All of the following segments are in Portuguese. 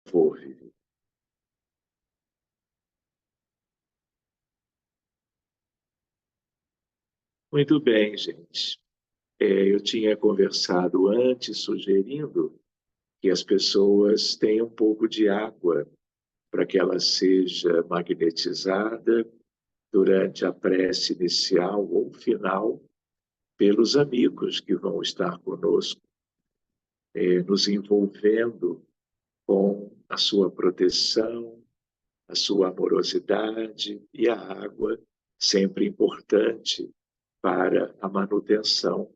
favor, Vivi. Muito bem, gente. Eu tinha conversado antes, sugerindo que as pessoas tenham um pouco de água para que ela seja magnetizada durante a prece inicial ou final pelos amigos que vão estar conosco, nos envolvendo com a sua proteção, a sua amorosidade e a água, sempre importante para a manutenção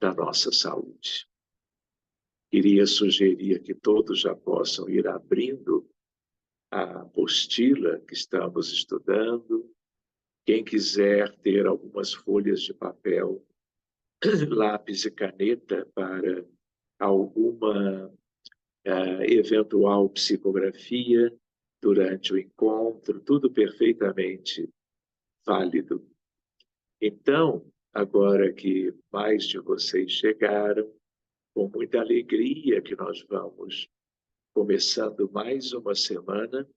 da nossa saúde. Queria sugerir que todos já possam ir abrindo a apostila que estamos estudando. Quem quiser ter algumas folhas de papel, lápis e caneta para alguma eventual psicografia durante o encontro, tudo perfeitamente válido. Então, agora que mais de vocês chegaram, com muita alegria que nós vamos começando mais uma semana,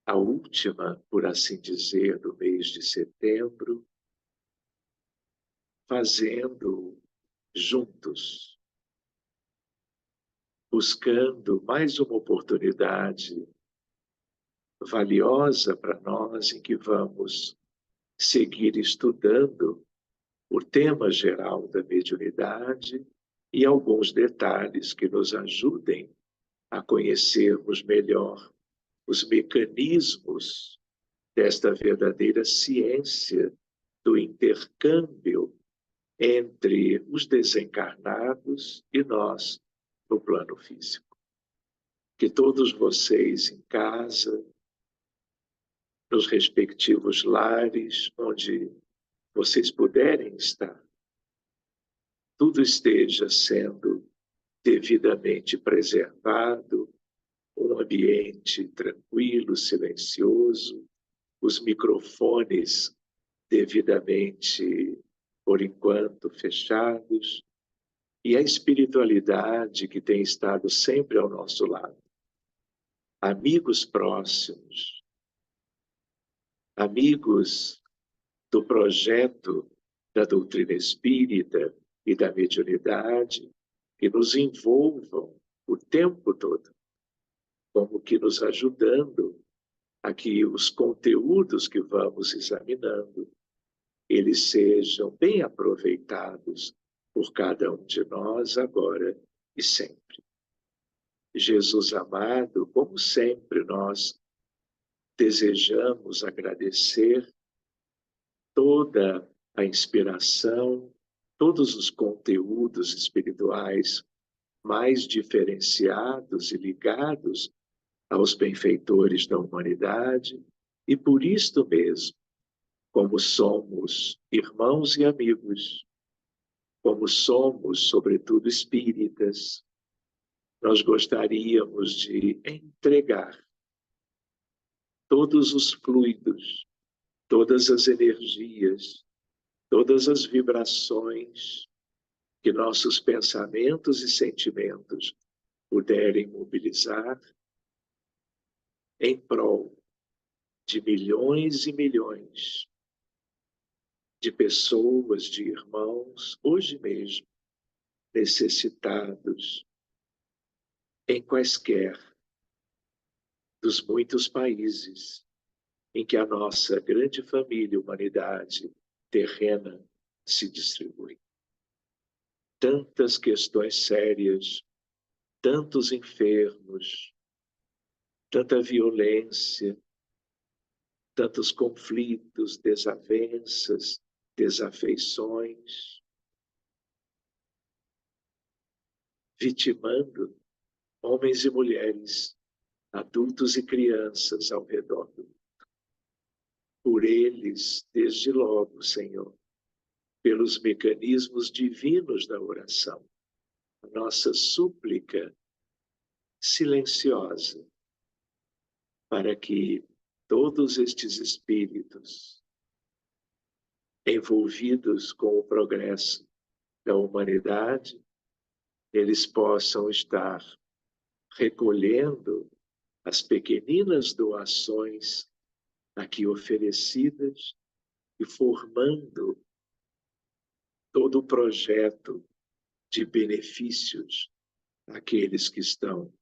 a última, por assim dizer, do mês de setembro, fazendo juntos, buscando mais uma oportunidade valiosa para nós em que vamos seguir estudando o tema geral da mediunidade e alguns detalhes que nos ajudem a conhecermos melhor os mecanismos desta verdadeira ciência do intercâmbio entre os desencarnados e nós no plano físico. Que todos vocês em casa, nos respectivos lares, onde vocês puderem estar, tudo esteja sendo devidamente preservado, um ambiente tranquilo, silencioso, os microfones devidamente, por enquanto, fechados, e a espiritualidade que tem estado sempre ao nosso lado. Amigos próximos, amigos do projeto da doutrina espírita e da mediunidade, que nos envolvam o tempo todo, como que nos ajudando a que os conteúdos que vamos examinando, eles sejam bem aproveitados por cada um de nós agora e sempre. Jesus amado, como sempre nós desejamos agradecer toda a inspiração, todos os conteúdos espirituais mais diferenciados e ligados aos benfeitores da humanidade, e por isto mesmo, como somos irmãos e amigos, como somos, sobretudo, espíritas, nós gostaríamos de entregar todos os fluidos, todas as energias, todas as vibrações que nossos pensamentos e sentimentos puderem mobilizar em prol de milhões e milhões de pessoas, de irmãos, hoje mesmo, necessitados em quaisquer dos muitos países em que a nossa grande família, humanidade terrena, se distribui. Tantas questões sérias, tantos enfermos, tanta violência, tantos conflitos, desavenças, desafeições, vitimando homens e mulheres, adultos e crianças ao redor do mundo. Por eles, desde logo, Senhor, pelos mecanismos divinos da oração, a nossa súplica silenciosa, para que todos estes espíritos envolvidos com o progresso da humanidade, eles possam estar recolhendo as pequeninas doações aqui oferecidas e formando todo o projeto de benefícios àqueles que estão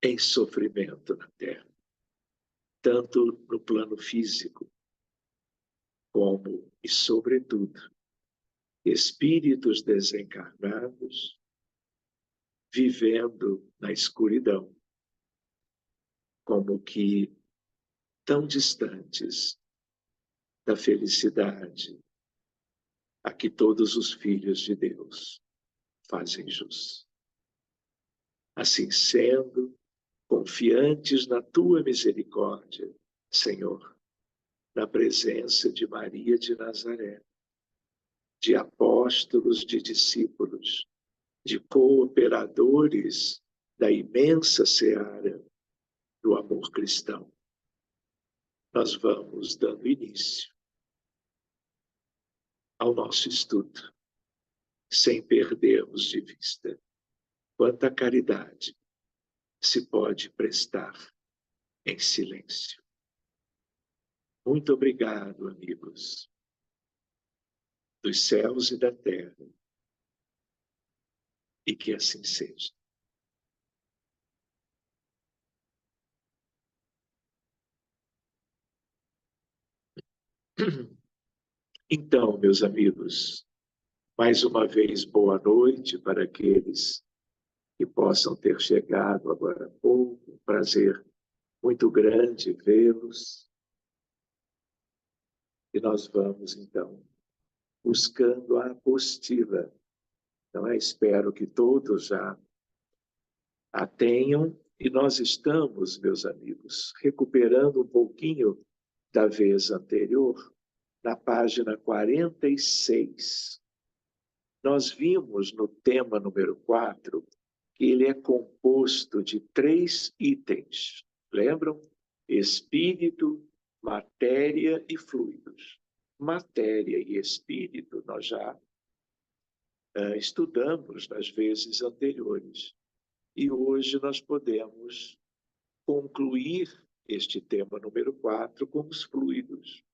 em sofrimento na Terra, tanto no plano físico, como, e sobretudo, espíritos desencarnados vivendo na escuridão, como que tão distantes da felicidade a que todos os filhos de Deus fazem jus. Assim sendo, confiantes na tua misericórdia, Senhor, na presença de Maria de Nazaré, de apóstolos, de discípulos, de cooperadores da imensa seara do amor cristão, nós vamos dando início ao nosso estudo, sem perdermos de vista quanta caridade se pode prestar em silêncio. Muito obrigado, amigos dos céus e da terra, e que assim seja. Então, meus amigos, mais uma vez, boa noite para aqueles que possam ter chegado agora há pouco. Um prazer muito grande vê-los. E nós vamos, então, buscando a apostila. Então, espero que todos já a tenham. E nós estamos, meus amigos, recuperando um pouquinho da vez anterior, na página 46. Nós vimos no tema número 4 que ele é composto de 3 itens. Lembram? Espírito, matéria e fluidos. Matéria e espírito nós já estudamos nas vezes anteriores. E hoje nós podemos concluir este tema número 4 com os fluidos.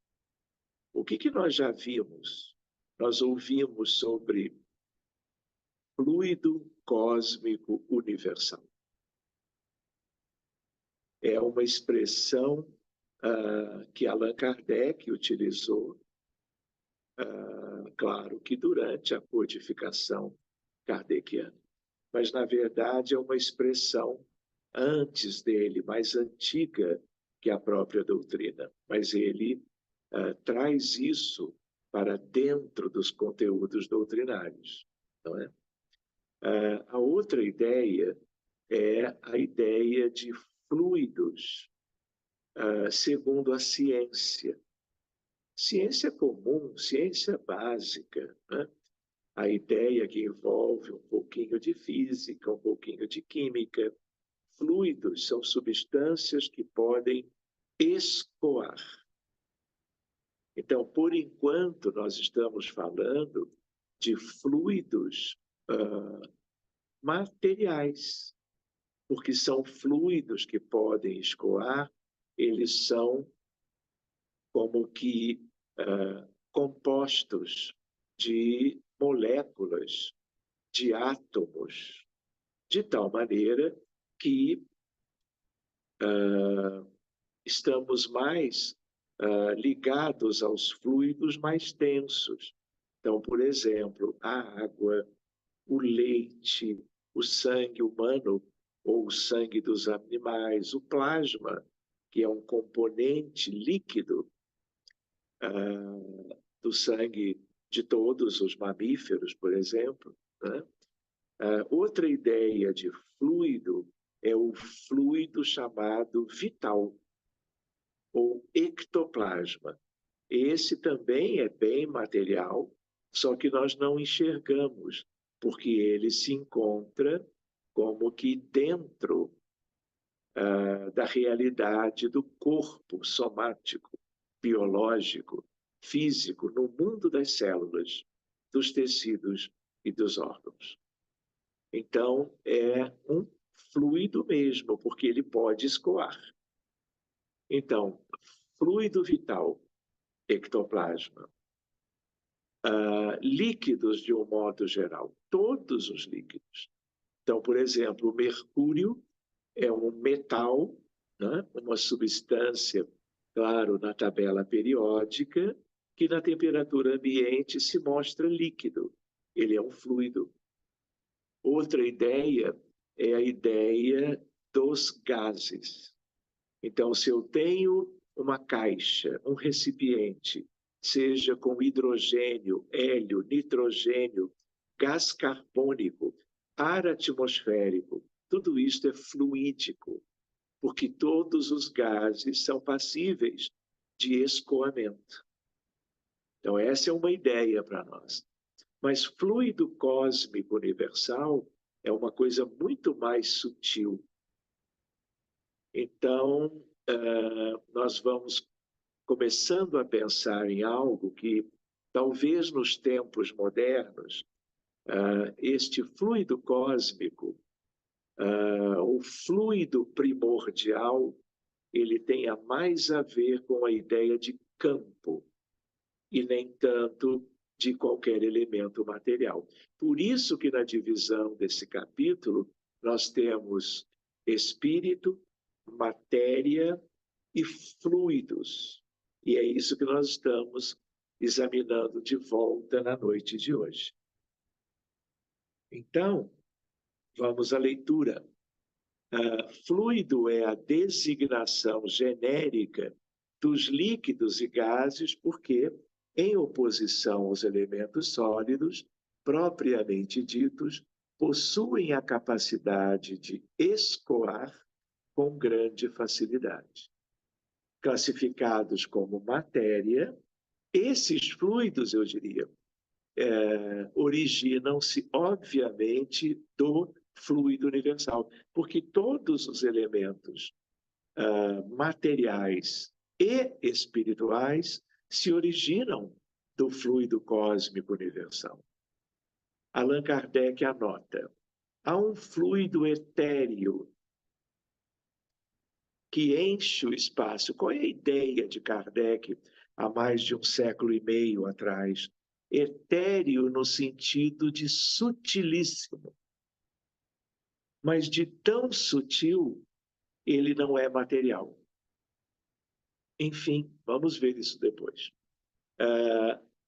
O que nós já vimos? Nós ouvimos sobre fluido cósmico universal. É uma expressão que Allan Kardec utilizou, claro que durante a codificação kardeciana, mas na verdade é uma expressão antes dele, mais antiga que a própria doutrina, mas ele traz isso para dentro dos conteúdos doutrinários, não é? A outra ideia é a ideia de fluidos, segundo a ciência. Ciência comum, ciência básica, né? A ideia que envolve um pouquinho de física, um pouquinho de química. Fluidos são substâncias que podem escoar. Então, por enquanto, nós estamos falando de fluidos materiais, porque são fluidos que podem escoar, eles são como que compostos de moléculas, de átomos, de tal maneira que estamos mais ligados aos fluidos mais densos. Então, por exemplo, a água, o leite, o sangue humano ou o sangue dos animais, o plasma, que é um componente líquido do sangue de todos os mamíferos, por exemplo, né? Outra ideia de fluido é o fluido chamado vital, ou ectoplasma. Esse também é bem material, só que nós não enxergamos, porque ele se encontra como que dentro da realidade do corpo somático, biológico, físico, no mundo das células, dos tecidos e dos órgãos. Então, é um fluido mesmo, porque ele pode escoar. Então, fluido vital, ectoplasma. Líquidos, de um modo geral, todos os líquidos. Então, por exemplo, o mercúrio é um metal, né? Uma substância, claro, na tabela periódica, que na temperatura ambiente se mostra líquido. Ele é um fluido. Outra ideia é a ideia dos gases. Então, se eu tenho uma caixa, um recipiente, seja com hidrogênio, hélio, nitrogênio, gás carbônico, ar atmosférico, tudo isto é fluídico, porque todos os gases são passíveis de escoamento. Então, essa é uma ideia para nós. Mas fluido cósmico universal é uma coisa muito mais sutil. Então, nós vamos começando a pensar em algo que, talvez nos tempos modernos, este fluido cósmico, o fluido primordial, ele tenha mais a ver com a ideia de campo e nem tanto de qualquer elemento material. Por isso que na divisão desse capítulo nós temos espírito, matéria e fluidos. E é isso que nós estamos examinando de volta na noite de hoje. Então, vamos à leitura. Fluido é a designação genérica dos líquidos e gases, porque, em oposição aos elementos sólidos, propriamente ditos, possuem a capacidade de escoar com grande facilidade. Classificados como matéria, esses fluidos, eu diria, originam-se, obviamente, do fluido universal, porque todos os elementos materiais e espirituais se originam do fluido cósmico universal. Allan Kardec anota: há um fluido etéreo que enche o espaço. Qual é a ideia de Kardec há mais de um século e meio atrás? Etéreo no sentido de sutilíssimo. Mas de tão sutil, ele não é material. Enfim, vamos ver isso depois.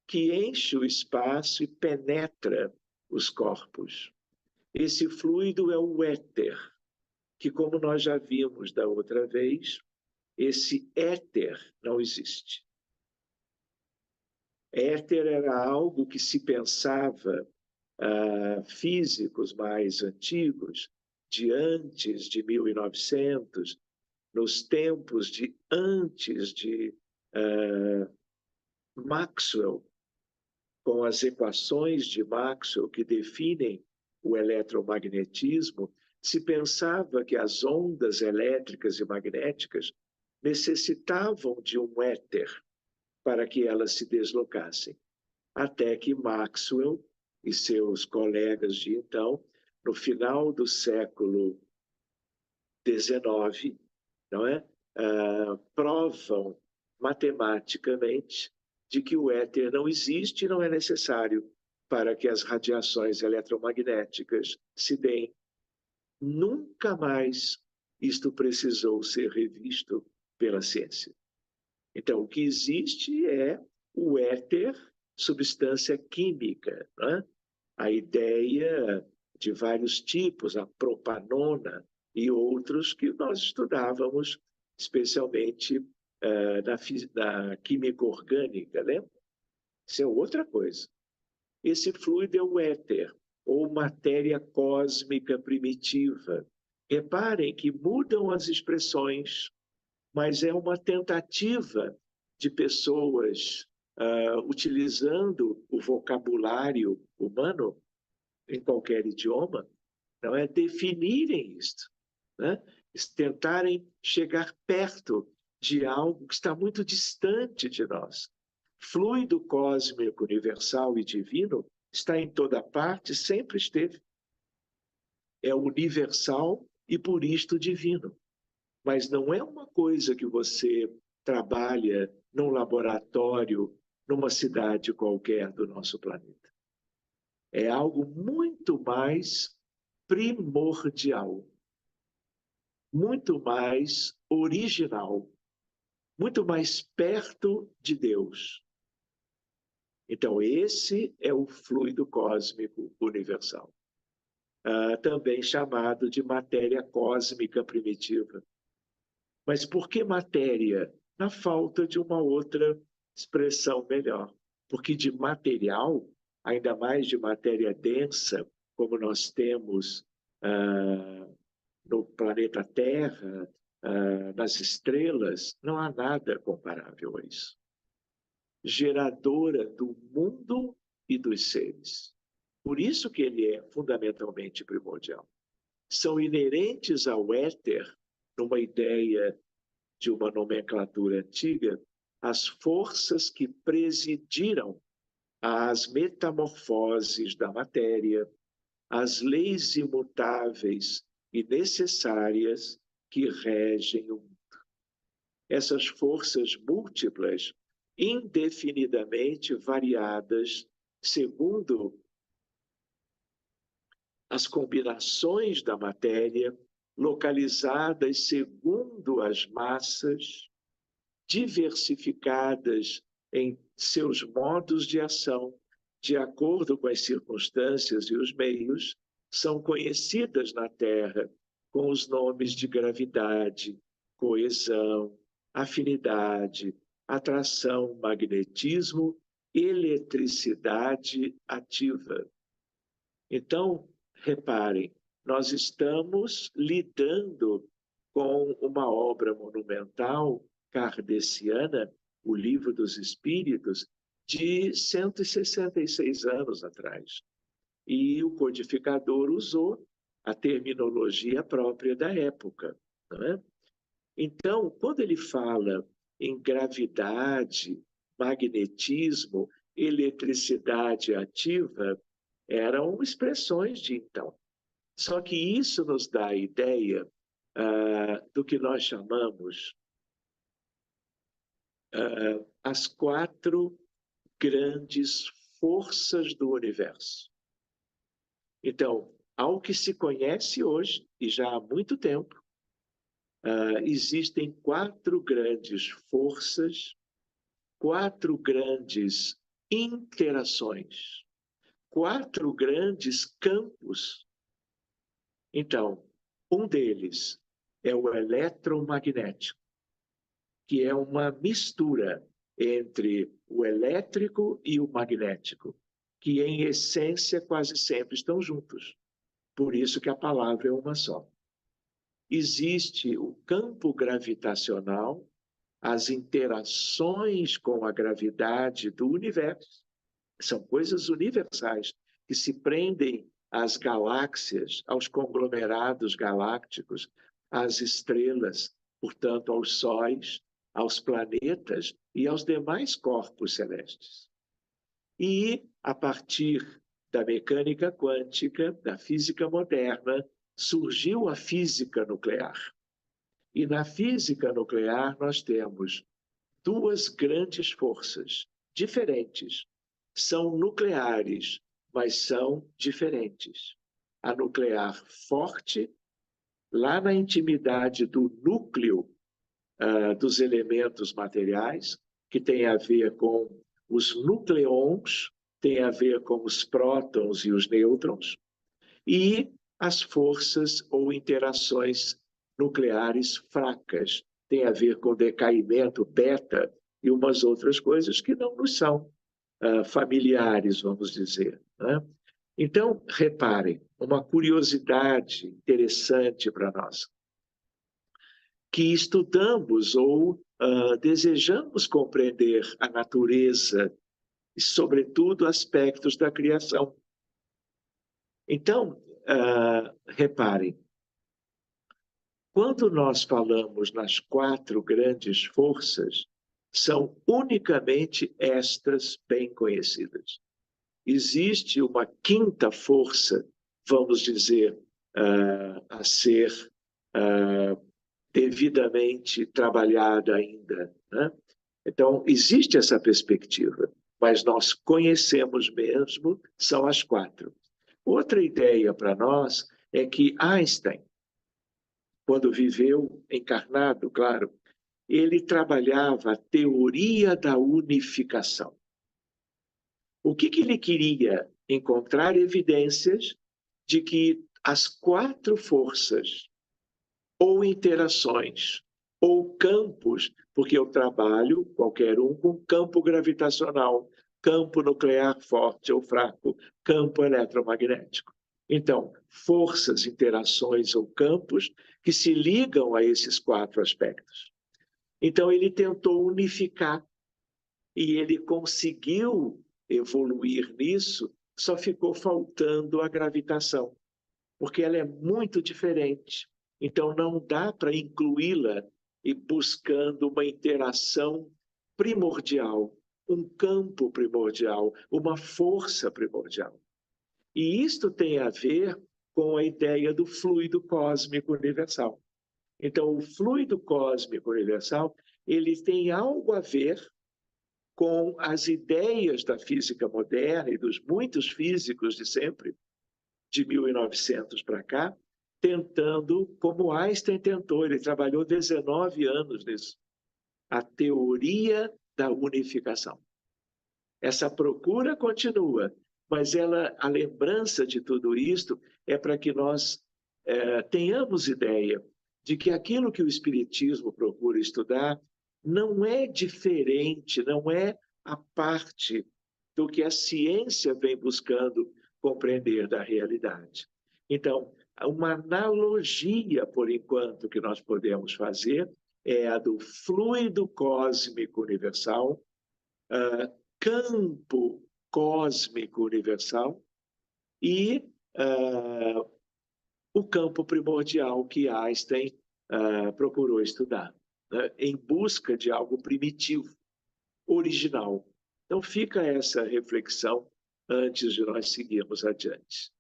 Que enche o espaço e penetra os corpos. Esse fluido é o éter, que, como nós já vimos da outra vez, esse éter não existe. Éter era algo que se pensava, físicos mais antigos, de antes de 1900, nos tempos de antes de Maxwell, com as equações de Maxwell que definem o eletromagnetismo, se pensava que as ondas elétricas e magnéticas necessitavam de um éter para que elas se deslocassem. Até que Maxwell e seus colegas de então, no final do século XIX, não é? Provam matematicamente de que o éter não existe e não é necessário para que as radiações eletromagnéticas se deem. Nunca mais isto precisou ser revisto pela ciência. Então, o que existe é o éter, substância química, né? A ideia de vários tipos, a propanona e outros que nós estudávamos, especialmente na química orgânica, né? Isso é outra coisa. Esse fluido é o éter, ou matéria cósmica primitiva. Reparem que mudam as expressões, mas é uma tentativa de pessoas utilizando o vocabulário humano em qualquer idioma, não é definirem isto, né? Tentarem chegar perto de algo que está muito distante de nós. Fluido cósmico, universal e divino está em toda parte, sempre esteve. é universal e por isto divino. Mas não é uma coisa que você trabalha num laboratório, numa cidade qualquer do nosso planeta. É algo muito mais primordial, muito mais original, muito mais perto de Deus. Então, esse é o fluido cósmico universal, também chamado de matéria cósmica primitiva. Mas por que matéria? Na falta de uma outra expressão melhor. Porque de material, ainda mais de matéria densa, como nós temos no planeta Terra, nas estrelas, não há nada comparável a isso. Geradora do mundo e dos seres. Por isso que ele é fundamentalmente primordial. São inerentes ao éter, numa ideia de uma nomenclatura antiga, as forças que presidiram às metamorfoses da matéria, as leis imutáveis e necessárias que regem o mundo. Essas forças múltiplas, indefinidamente variadas, segundo as combinações da matéria, localizadas segundo as massas, diversificadas em seus modos de ação, de acordo com as circunstâncias e os meios, são conhecidas na Terra com os nomes de gravidade, coesão, afinidade, atração, magnetismo, eletricidade ativa. Então, reparem, nós estamos lidando com uma obra monumental kardeciana, o Livro dos Espíritos, de 166 anos atrás. E o codificador usou a terminologia própria da época. Não é? Então, quando ele fala em gravidade, magnetismo, eletricidade ativa, eram expressões de então. Só que isso nos dá a ideia do que nós chamamos as 4 grandes forças do universo. Então, ao que se conhece hoje, e já há muito tempo, existem 4 grandes forças, 4 grandes interações, 4 grandes campos. Então, um deles é o eletromagnético, que é uma mistura entre o elétrico e o magnético, que em essência quase sempre estão juntos. Por isso que a palavra é uma só. Existe o campo gravitacional, as interações com a gravidade do universo, são coisas universais que se prendem às galáxias, aos conglomerados galácticos, às estrelas, portanto, aos sóis, aos planetas e aos demais corpos celestes. E, a partir da mecânica quântica, da física moderna, surgiu a física nuclear. E na física nuclear nós temos 2 grandes forças diferentes. São nucleares, mas são diferentes. A nuclear forte, lá na intimidade do núcleo dos elementos materiais, que tem a ver com os nucleons, tem a ver com os prótons e os nêutrons, e as forças ou interações nucleares fracas, tem a ver com decaimento beta e umas outras coisas que não nos são familiares, vamos dizer. Né? Então, reparem, uma curiosidade interessante para nós, que estudamos ou desejamos compreender a natureza e, sobretudo, aspectos da criação. Então, reparem, quando nós falamos nas 4 grandes forças, são unicamente estas bem conhecidas. Existe uma 5ª força, vamos dizer, a ser devidamente trabalhada ainda, né? Então, existe essa perspectiva, mas nós conhecemos mesmo, são as quatro. Outra ideia para nós é que Einstein, quando viveu encarnado, claro, ele trabalhava a teoria da unificação. O que ele queria? Encontrar evidências de que as quatro forças, ou interações, ou campos, porque eu trabalho, qualquer um, com campo gravitacional, campo nuclear forte ou fraco, campo eletromagnético. Então, forças, interações ou campos que se ligam a esses quatro aspectos. Então, ele tentou unificar e ele conseguiu evoluir nisso, só ficou faltando a gravitação, porque ela é muito diferente. Então, não dá para incluí-la e buscando uma interação primordial, um campo primordial, uma força primordial. E isto tem a ver com a ideia do fluido cósmico universal. Então, o fluido cósmico universal, ele tem algo a ver com as ideias da física moderna e dos muitos físicos de sempre, de 1900 para cá, tentando, como Einstein tentou, ele trabalhou 19 anos nisso, a teoria da unificação. Essa procura continua, mas a lembrança de tudo isto é para que nós tenhamos ideia de que aquilo que o Espiritismo procura estudar não é diferente, não é a parte do que a ciência vem buscando compreender da realidade. Então, uma analogia, por enquanto, que nós podemos fazer é a do fluido cósmico universal, campo cósmico universal e o campo primordial que Einstein procurou estudar, né, em busca de algo primitivo, original. Então, fica essa reflexão antes de nós seguirmos adiante.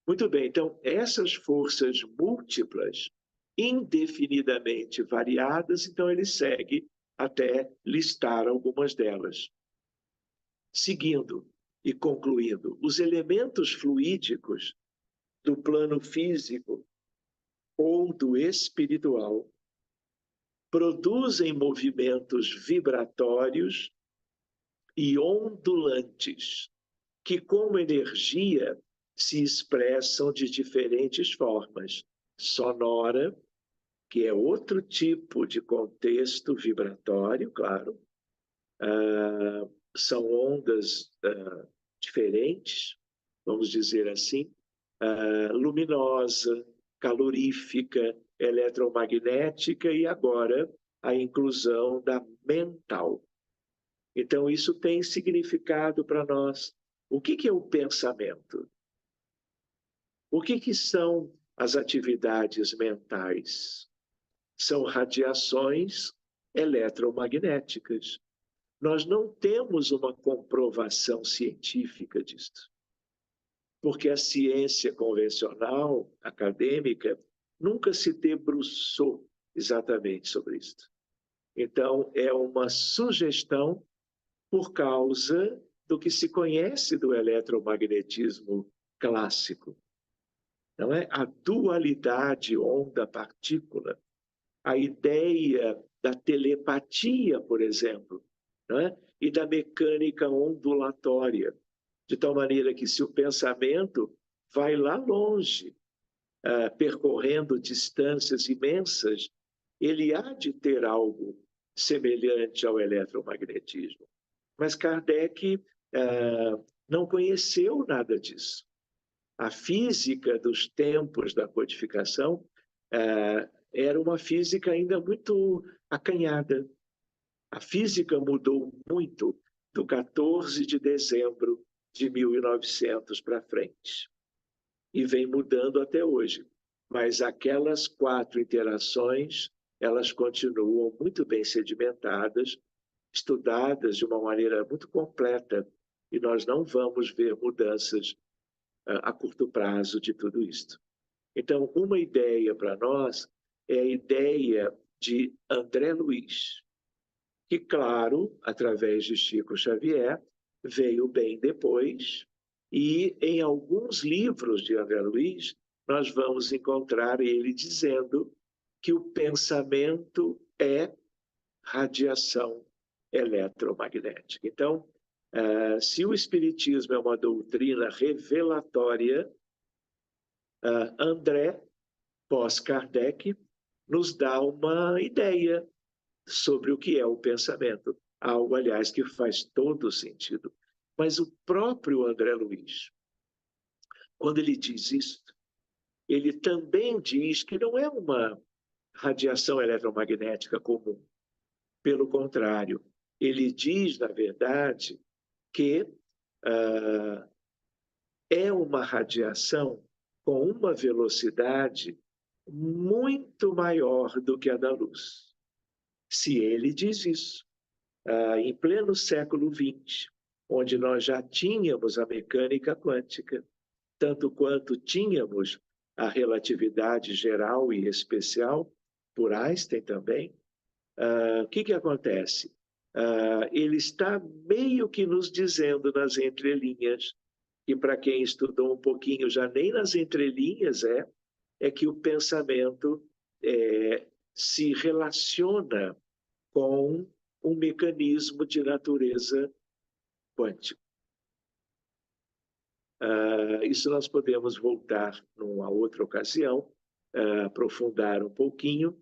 Muito bem, então, essas forças múltiplas, indefinidamente variadas, então ele segue até listar algumas delas. Seguindo e concluindo, os elementos fluídicos do plano físico ou do espiritual produzem movimentos vibratórios e ondulantes, que, como energia, se expressam de diferentes formas. Sonora, que é outro tipo de contexto vibratório, claro, são ondas diferentes, vamos dizer assim, luminosa, calorífica, eletromagnética e agora a inclusão da mental. Então, isso tem significado para nós. O que é o pensamento? O que são as atividades mentais? São radiações eletromagnéticas. Nós não temos uma comprovação científica disso, porque a ciência convencional, acadêmica, nunca se debruçou exatamente sobre isso. Então, é uma sugestão por causa do que se conhece do eletromagnetismo clássico. Não é? A dualidade onda-partícula, a ideia da telepatia, por exemplo, não é? E da mecânica ondulatória, de tal maneira que se o pensamento vai lá longe, percorrendo distâncias imensas, ele há de ter algo semelhante ao eletromagnetismo. Mas Kardec não conheceu nada disso. A física dos tempos da codificação era uma física ainda muito acanhada. A física mudou muito do 14 de dezembro de 1900 para frente. E vem mudando até hoje. Mas aquelas quatro interações, elas continuam muito bem sedimentadas, estudadas de uma maneira muito completa, e nós não vamos ver mudanças a curto prazo de tudo isto. Então, uma ideia para nós é a ideia de André Luiz, que, claro, através de Chico Xavier, veio bem depois, e em alguns livros de André Luiz, nós vamos encontrar ele dizendo que o pensamento é radiação eletromagnética. Então, se o Espiritismo é uma doutrina revelatória, André, pós-Kardec, nos dá uma ideia sobre o que é o pensamento. Algo, aliás, que faz todo sentido. Mas o próprio André Luiz, quando ele diz isso, ele também diz que não é uma radiação eletromagnética comum. Pelo contrário, ele diz, na verdade, que é uma radiação com uma velocidade muito maior do que a da luz. Se ele diz isso, em pleno século XX, onde nós já tínhamos a mecânica quântica, tanto quanto tínhamos a relatividade geral e especial, por Einstein também, o que acontece? Ele está meio que nos dizendo nas entrelinhas, e para quem estudou um pouquinho, já nem nas entrelinhas é que o pensamento se relaciona com um mecanismo de natureza quântica. Isso nós podemos voltar numa outra ocasião, aprofundar um pouquinho,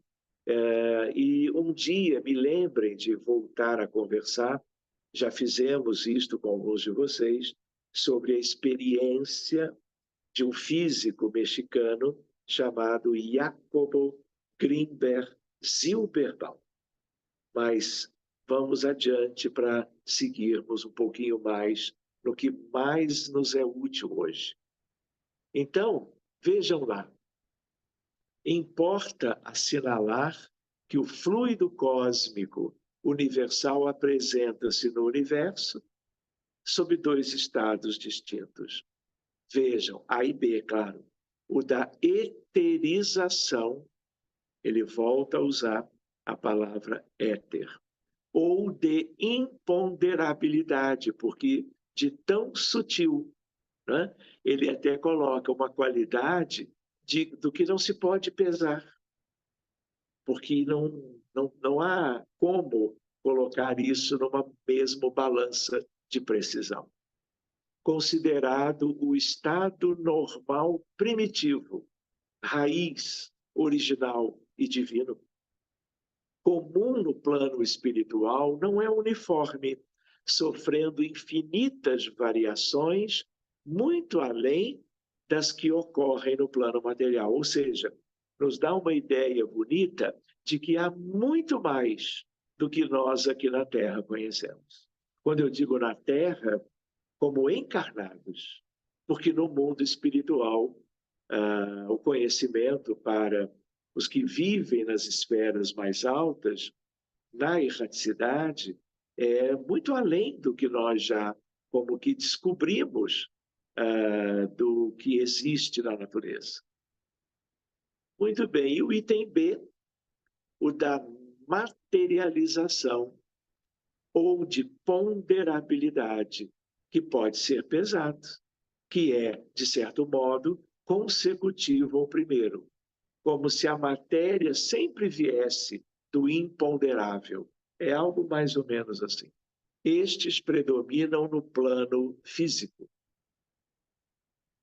e um dia me lembrem de voltar a conversar, já fizemos isto com alguns de vocês, sobre a experiência de um físico mexicano chamado Jacobo Grinberg Zilberbaum. Mas vamos adiante para seguirmos um pouquinho mais no que mais nos é útil hoje. Então, vejam lá, importa assinalar que o fluido cósmico universal apresenta-se no universo sob dois estados distintos. Vejam, A e B, claro. O da eterização, ele volta a usar a palavra éter, ou de imponderabilidade, porque de tão sutil, né? Ele até coloca uma qualidade do que não se pode pesar, porque não há como colocar isso numa mesma balança de precisão. Considerado o estado normal primitivo, raiz, original e divino. Comum no plano espiritual, não é uniforme, sofrendo infinitas variações, muito além das que ocorrem no plano material. Ou seja, nos dá uma ideia bonita de que há muito mais do que nós aqui na Terra conhecemos. Quando eu digo na Terra, como encarnados, porque no mundo espiritual, o conhecimento para os que vivem nas esferas mais altas, na erraticidade, é muito além do que nós já como que descobrimos do que existe na natureza. Muito bem, e o item B, o da materialização ou de ponderabilidade, que pode ser pesado, que é, de certo modo, consecutivo ao primeiro, como se a matéria sempre viesse do imponderável. É algo mais ou menos assim. Estes predominam no plano físico.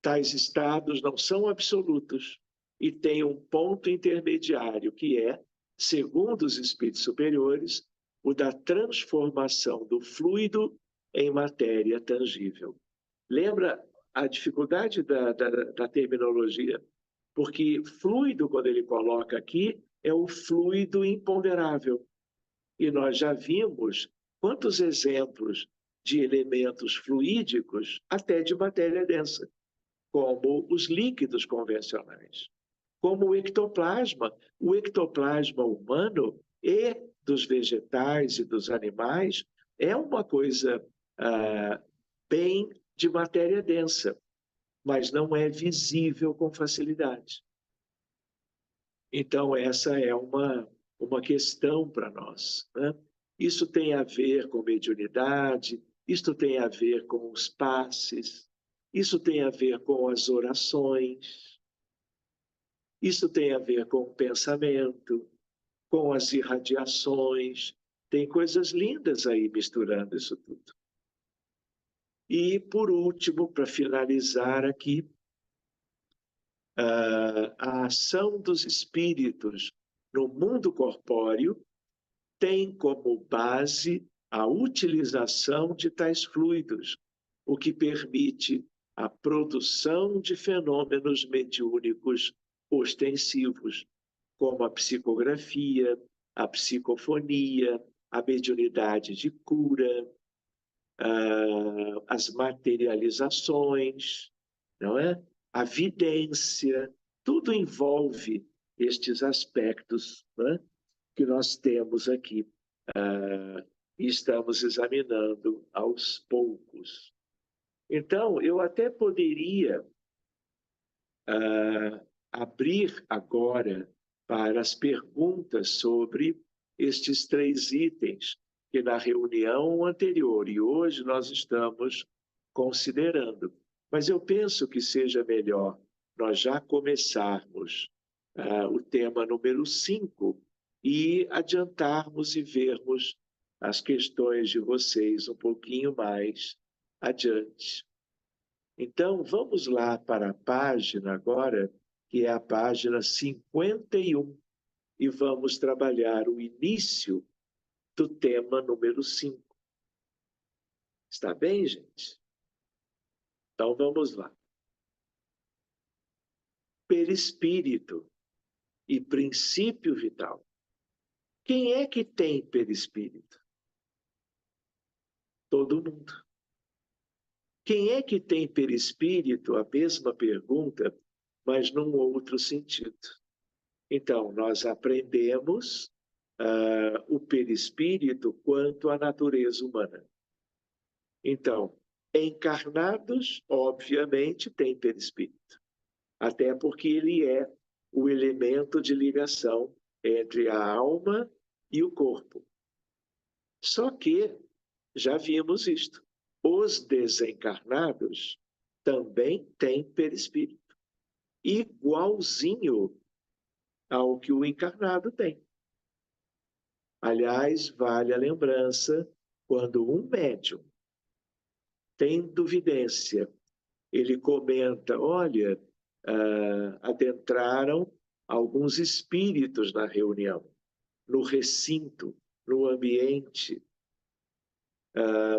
Tais estados não são absolutos e têm um ponto intermediário, que é, segundo os espíritos superiores, o da transformação do fluido em matéria tangível. Lembra a dificuldade da terminologia? Porque fluido, quando ele coloca aqui, é o fluido imponderável. E nós já vimos quantos exemplos de elementos fluídicos, até de matéria densa, como os líquidos convencionais, como o ectoplasma. O ectoplasma humano e dos vegetais e dos animais é uma coisa bem de matéria densa, mas não é visível com facilidade. Então, essa é uma questão para nós, né? Isso tem a ver com mediunidade, isto tem a ver com os passes, isso tem a ver com as orações, isso tem a ver com o pensamento, com as irradiações. Tem coisas lindas aí misturando isso tudo. E, por último, para finalizar aqui, a ação dos espíritos no mundo corpóreo tem como base a utilização de tais fluidos, o que permite a produção de fenômenos mediúnicos ostensivos, como a psicografia, a psicofonia, a mediunidade de cura, as materializações, não é? A vidência, tudo envolve estes aspectos, né, que nós temos aqui e estamos examinando aos poucos. Então, eu até poderia abrir agora para as perguntas sobre estes 3 itens que na reunião anterior e hoje nós estamos considerando. Mas eu penso que seja melhor nós já começarmos o tema número 5 e adiantarmos e vermos as questões de vocês um pouquinho mais adiante. Então, vamos lá para a página agora, que é a página 51, e vamos trabalhar o início do tema número 5. Está bem, gente? Então, vamos lá. Perispírito e princípio vital. Quem é que tem perispírito? Todo mundo. Quem é que tem perispírito? A mesma pergunta, mas num outro sentido. Então, nós aprendemos o perispírito quanto à natureza humana. Então, encarnados, obviamente, têm perispírito, até porque ele é o elemento de ligação entre a alma e o corpo. Só que, já vimos isto, os desencarnados também têm perispírito, igualzinho ao que o encarnado tem. Aliás, vale a lembrança, quando um médium tem duvidência, ele comenta, olha, adentraram alguns espíritos na reunião, no recinto, no ambiente,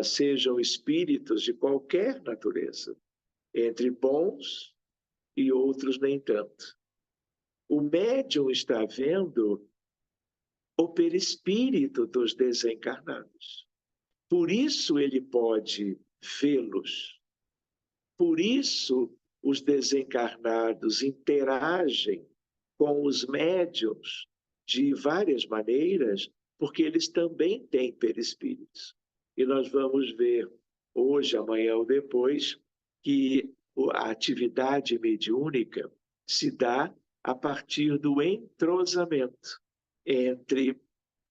sejam espíritos de qualquer natureza, entre bons e outros nem tanto. O médium está vendo o perispírito dos desencarnados. Por isso ele pode vê-los. Por isso os desencarnados interagem com os médiuns de várias maneiras, porque eles também têm perispíritos. E nós vamos ver hoje, amanhã ou depois, que a atividade mediúnica se dá a partir do entrosamento entre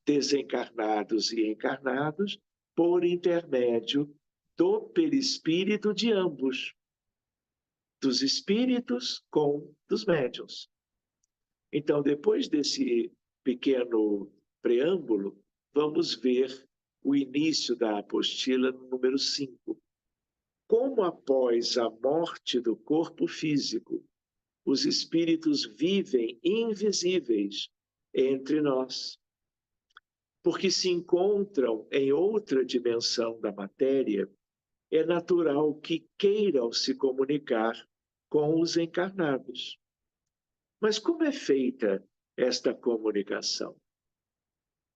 desencarnados e encarnados por intermédio do perispírito de ambos, dos espíritos com dos médiuns. Então, depois desse pequeno preâmbulo, vamos ver o início da apostila número 5. Como após a morte do corpo físico, os espíritos vivem invisíveis entre nós, porque se encontram em outra dimensão da matéria, é natural que queiram se comunicar com os encarnados. Mas como é feita esta comunicação?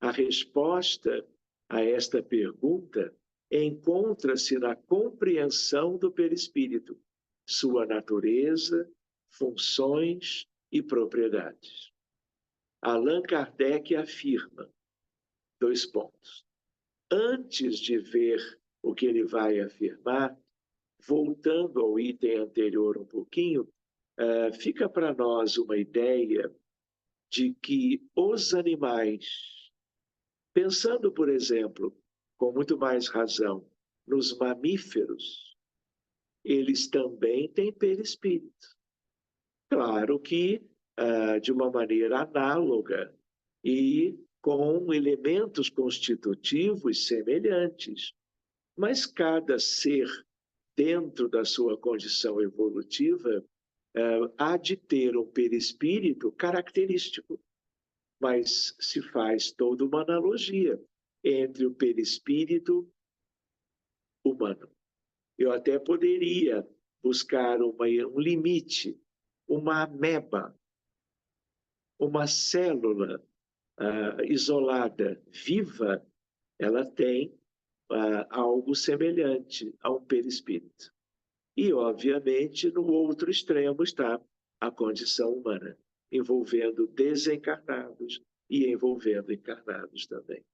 A resposta a esta pergunta encontra-se na compreensão do perispírito, sua natureza, funções e propriedades. Allan Kardec afirma, 2 pontos. Antes de ver o que ele vai afirmar, voltando ao item anterior um pouquinho, fica para nós uma ideia de que os animais, pensando, por exemplo, com muito mais razão, nos mamíferos, eles também têm perispírito. Claro que de uma maneira análoga e com elementos constitutivos semelhantes. Mas cada ser, dentro da sua condição evolutiva, há de ter um perispírito característico. Mas se faz toda uma analogia entre o perispírito humano. Eu até poderia buscar um limite, uma ameba, uma célula isolada, viva, ela tem algo semelhante a um perispírito. E, obviamente, no outro extremo está a condição humana, envolvendo desencarnados e envolvendo encarnados também.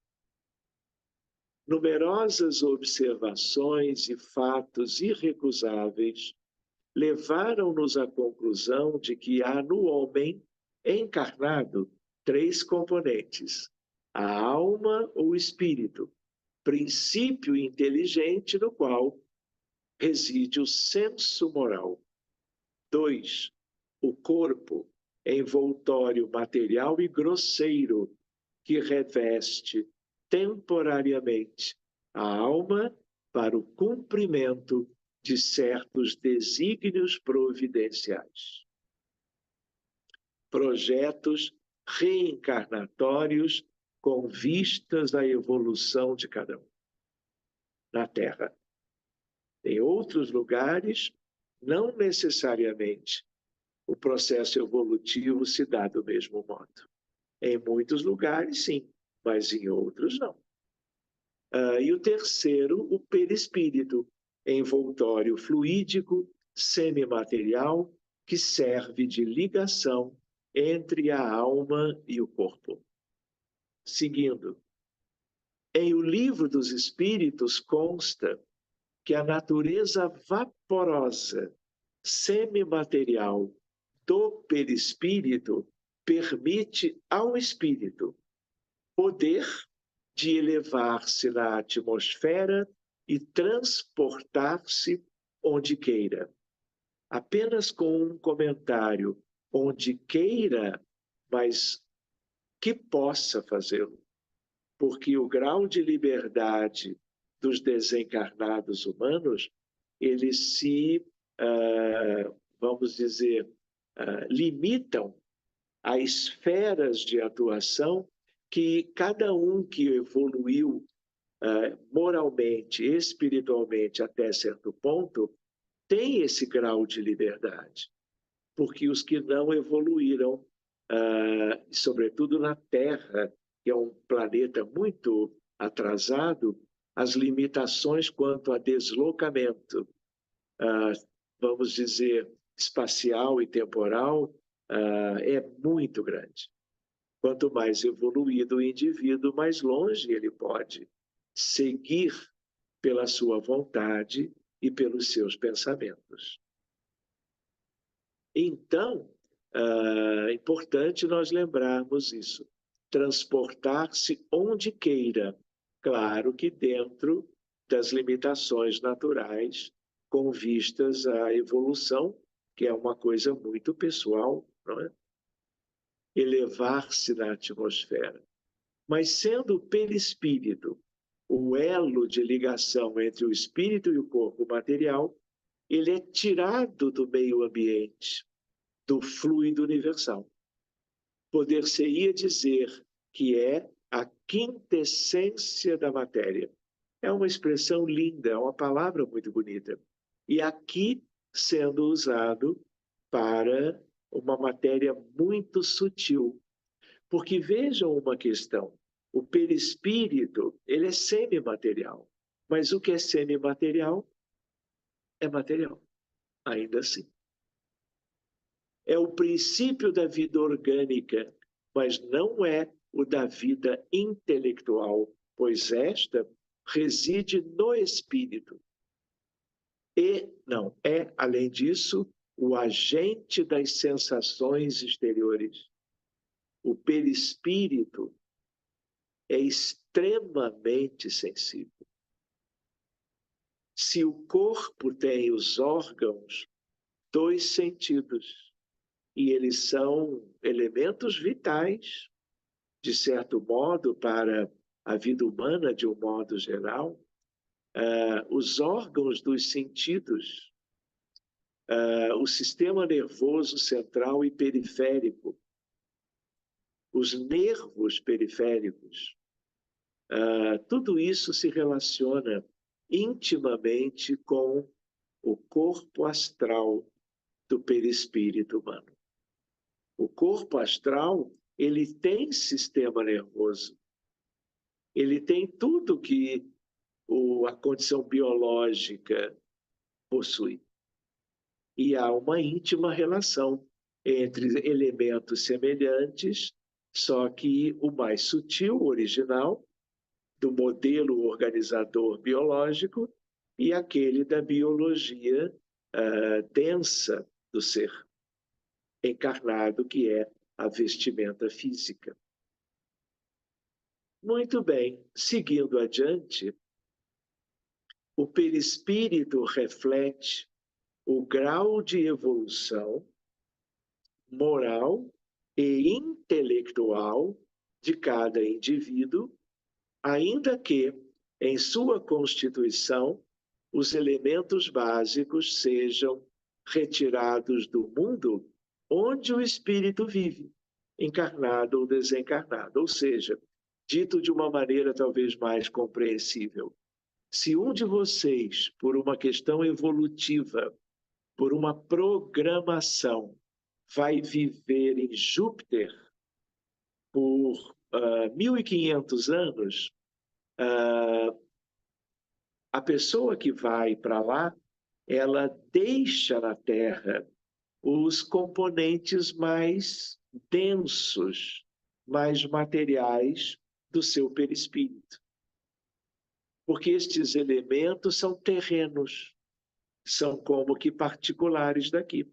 Numerosas observações e fatos irrecusáveis levaram-nos à conclusão de que há no homem encarnado 3 componentes: a alma ou espírito, princípio inteligente no qual reside o senso moral. 2, o corpo, envoltório material e grosseiro, que reveste temporariamente a alma para o cumprimento de certos desígnios providenciais. Projetos reencarnatórios com vistas à evolução de cada um. Na Terra. Em outros lugares, não necessariamente o processo evolutivo se dá do mesmo modo. Em muitos lugares, sim, mas em outros, não. E o terceiro, o perispírito, envoltório fluídico, semimaterial, que serve de ligação entre a alma e o corpo. Seguindo, em O Livro dos Espíritos consta que a natureza vaporosa, semimaterial do perispírito permite ao espírito poder de elevar-se na atmosfera e transportar-se onde queira. Apenas com um comentário, onde queira, mas que possa fazê-lo. Porque o grau de liberdade dos desencarnados humanos, eles se, vamos dizer, limitam a esferas de atuação que cada um que evoluiu moralmente, espiritualmente até certo ponto, tem esse grau de liberdade. Porque os que não evoluíram, sobretudo na Terra, que é um planeta muito atrasado, as limitações quanto a deslocamento, vamos dizer, espacial e temporal, é muito grande. Quanto mais evoluído o indivíduo, mais longe ele pode seguir pela sua vontade e pelos seus pensamentos. Então, é importante nós lembrarmos isso. Transportar-se onde queira, claro que dentro das limitações naturais, com vistas à evolução, que é uma coisa muito pessoal, não é? Elevar-se na atmosfera. Mas sendo o perispírito o elo de ligação entre o espírito e o corpo material, ele é tirado do meio ambiente, do fluido universal. Poder-se-ia dizer que é a quintessência da matéria. É uma expressão linda, é uma palavra muito bonita. E aqui sendo usado para uma matéria muito sutil. Porque vejam uma questão, o perispírito, ele é semimaterial, mas o que é semimaterial é material, ainda assim. É o princípio da vida orgânica, mas não é o da vida intelectual, pois esta reside no espírito. E não é, além disso, o agente das sensações exteriores. o perispírito é extremamente sensível. Se o corpo tem os órgãos, 2 sentidos, e eles são elementos vitais, de certo modo, para a vida humana, de um modo geral, os órgãos dos sentidos, o sistema nervoso central e periférico, os nervos periféricos, tudo isso se relaciona intimamente com o corpo astral do perispírito humano. O corpo astral, ele tem sistema nervoso, ele tem tudo que a condição biológica possui. E há uma íntima relação entre elementos semelhantes, só que o mais sutil, original, do modelo organizador biológico, e aquele da biologia densa do ser encarnado, que é a vestimenta física. Muito bem, seguindo adiante, o perispírito reflete o grau de evolução moral e intelectual de cada indivíduo, ainda que, em sua constituição, os elementos básicos sejam retirados do mundo onde o espírito vive, encarnado ou desencarnado. Ou seja, dito de uma maneira talvez mais compreensível, se um de vocês, por uma questão evolutiva, por uma programação, vai viver em Júpiter por 1.500 anos, a pessoa que vai para lá, ela deixa na Terra os componentes mais densos, mais materiais do seu perispírito. Porque estes elementos são terrenos, são como que particulares daqui.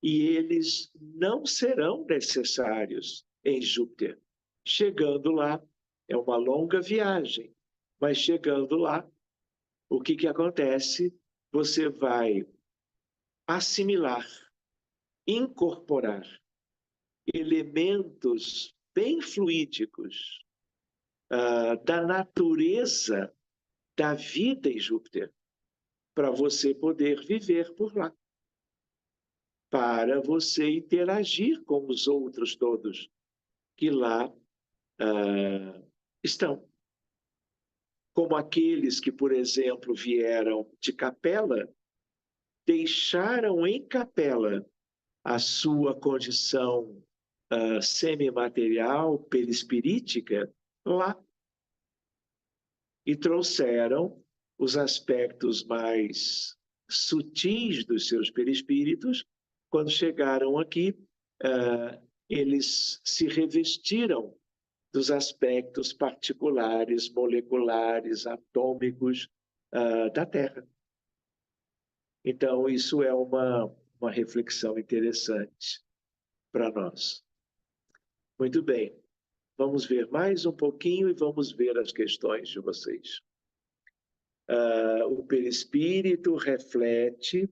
E eles não serão necessários em Júpiter. Chegando lá, é uma longa viagem, mas chegando lá, o que acontece? Você vai assimilar, incorporar elementos bem fluídicos da natureza da vida em Júpiter, para você poder viver por lá, para você interagir com os outros todos que lá estão. Como aqueles que, por exemplo, vieram de Capela, deixaram em Capela a sua condição semimaterial, perispirítica, lá. E trouxeram os aspectos mais sutis dos seus perispíritos. Quando chegaram aqui, eles se revestiram dos aspectos particulares, moleculares, atômicos da Terra. Então, isso é uma reflexão interessante para nós. Muito bem, vamos ver mais um pouquinho e vamos ver as questões de vocês. O perispírito reflete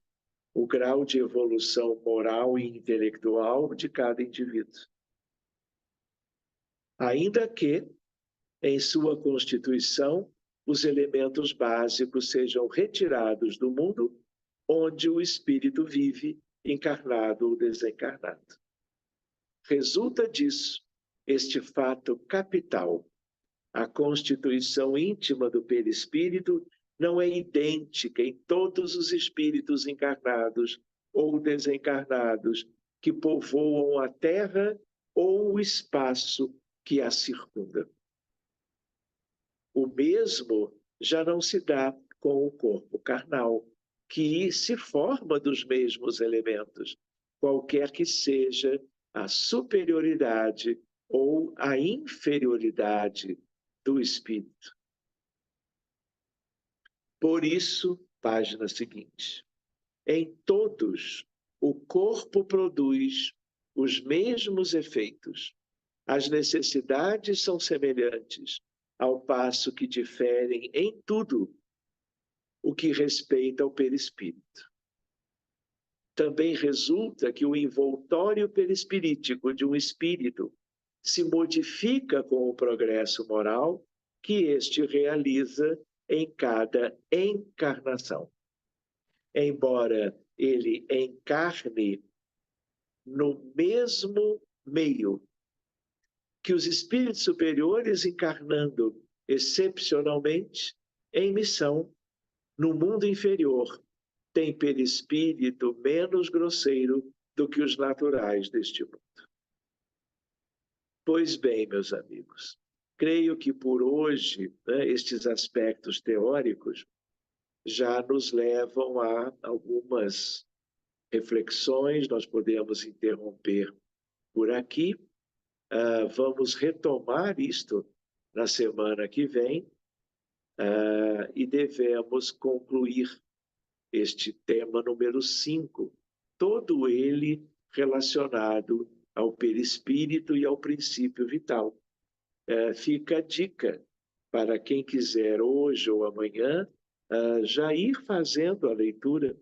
o grau de evolução moral e intelectual de cada indivíduo. Ainda que, em sua constituição, os elementos básicos sejam retirados do mundo onde o espírito vive, encarnado ou desencarnado. Resulta disso este fato capital: a constituição íntima do perispírito não é idêntica em todos os espíritos encarnados ou desencarnados que povoam a Terra ou o espaço que a circunda. O mesmo já não se dá com o corpo carnal, que se forma dos mesmos elementos, qualquer que seja a superioridade ou a inferioridade do espírito. Por isso, página seguinte, em todos, o corpo produz os mesmos efeitos. As necessidades são semelhantes, ao passo que diferem em tudo o que respeita ao perispírito. Também resulta que o envoltório perispirítico de um espírito se modifica com o progresso moral que este realiza em cada encarnação. Embora ele encarne no mesmo meio que os espíritos superiores, encarnando excepcionalmente em missão no mundo inferior, tem perispírito menos grosseiro do que os naturais deste mundo. Pois bem, meus amigos, creio que por hoje, estes aspectos teóricos já nos levam a algumas reflexões. Nós podemos interromper por aqui. Vamos retomar isto na semana que vem e devemos concluir este tema número 5, todo ele relacionado ao perispírito e ao princípio vital. Fica a dica para quem quiser hoje ou amanhã já ir fazendo a leitura,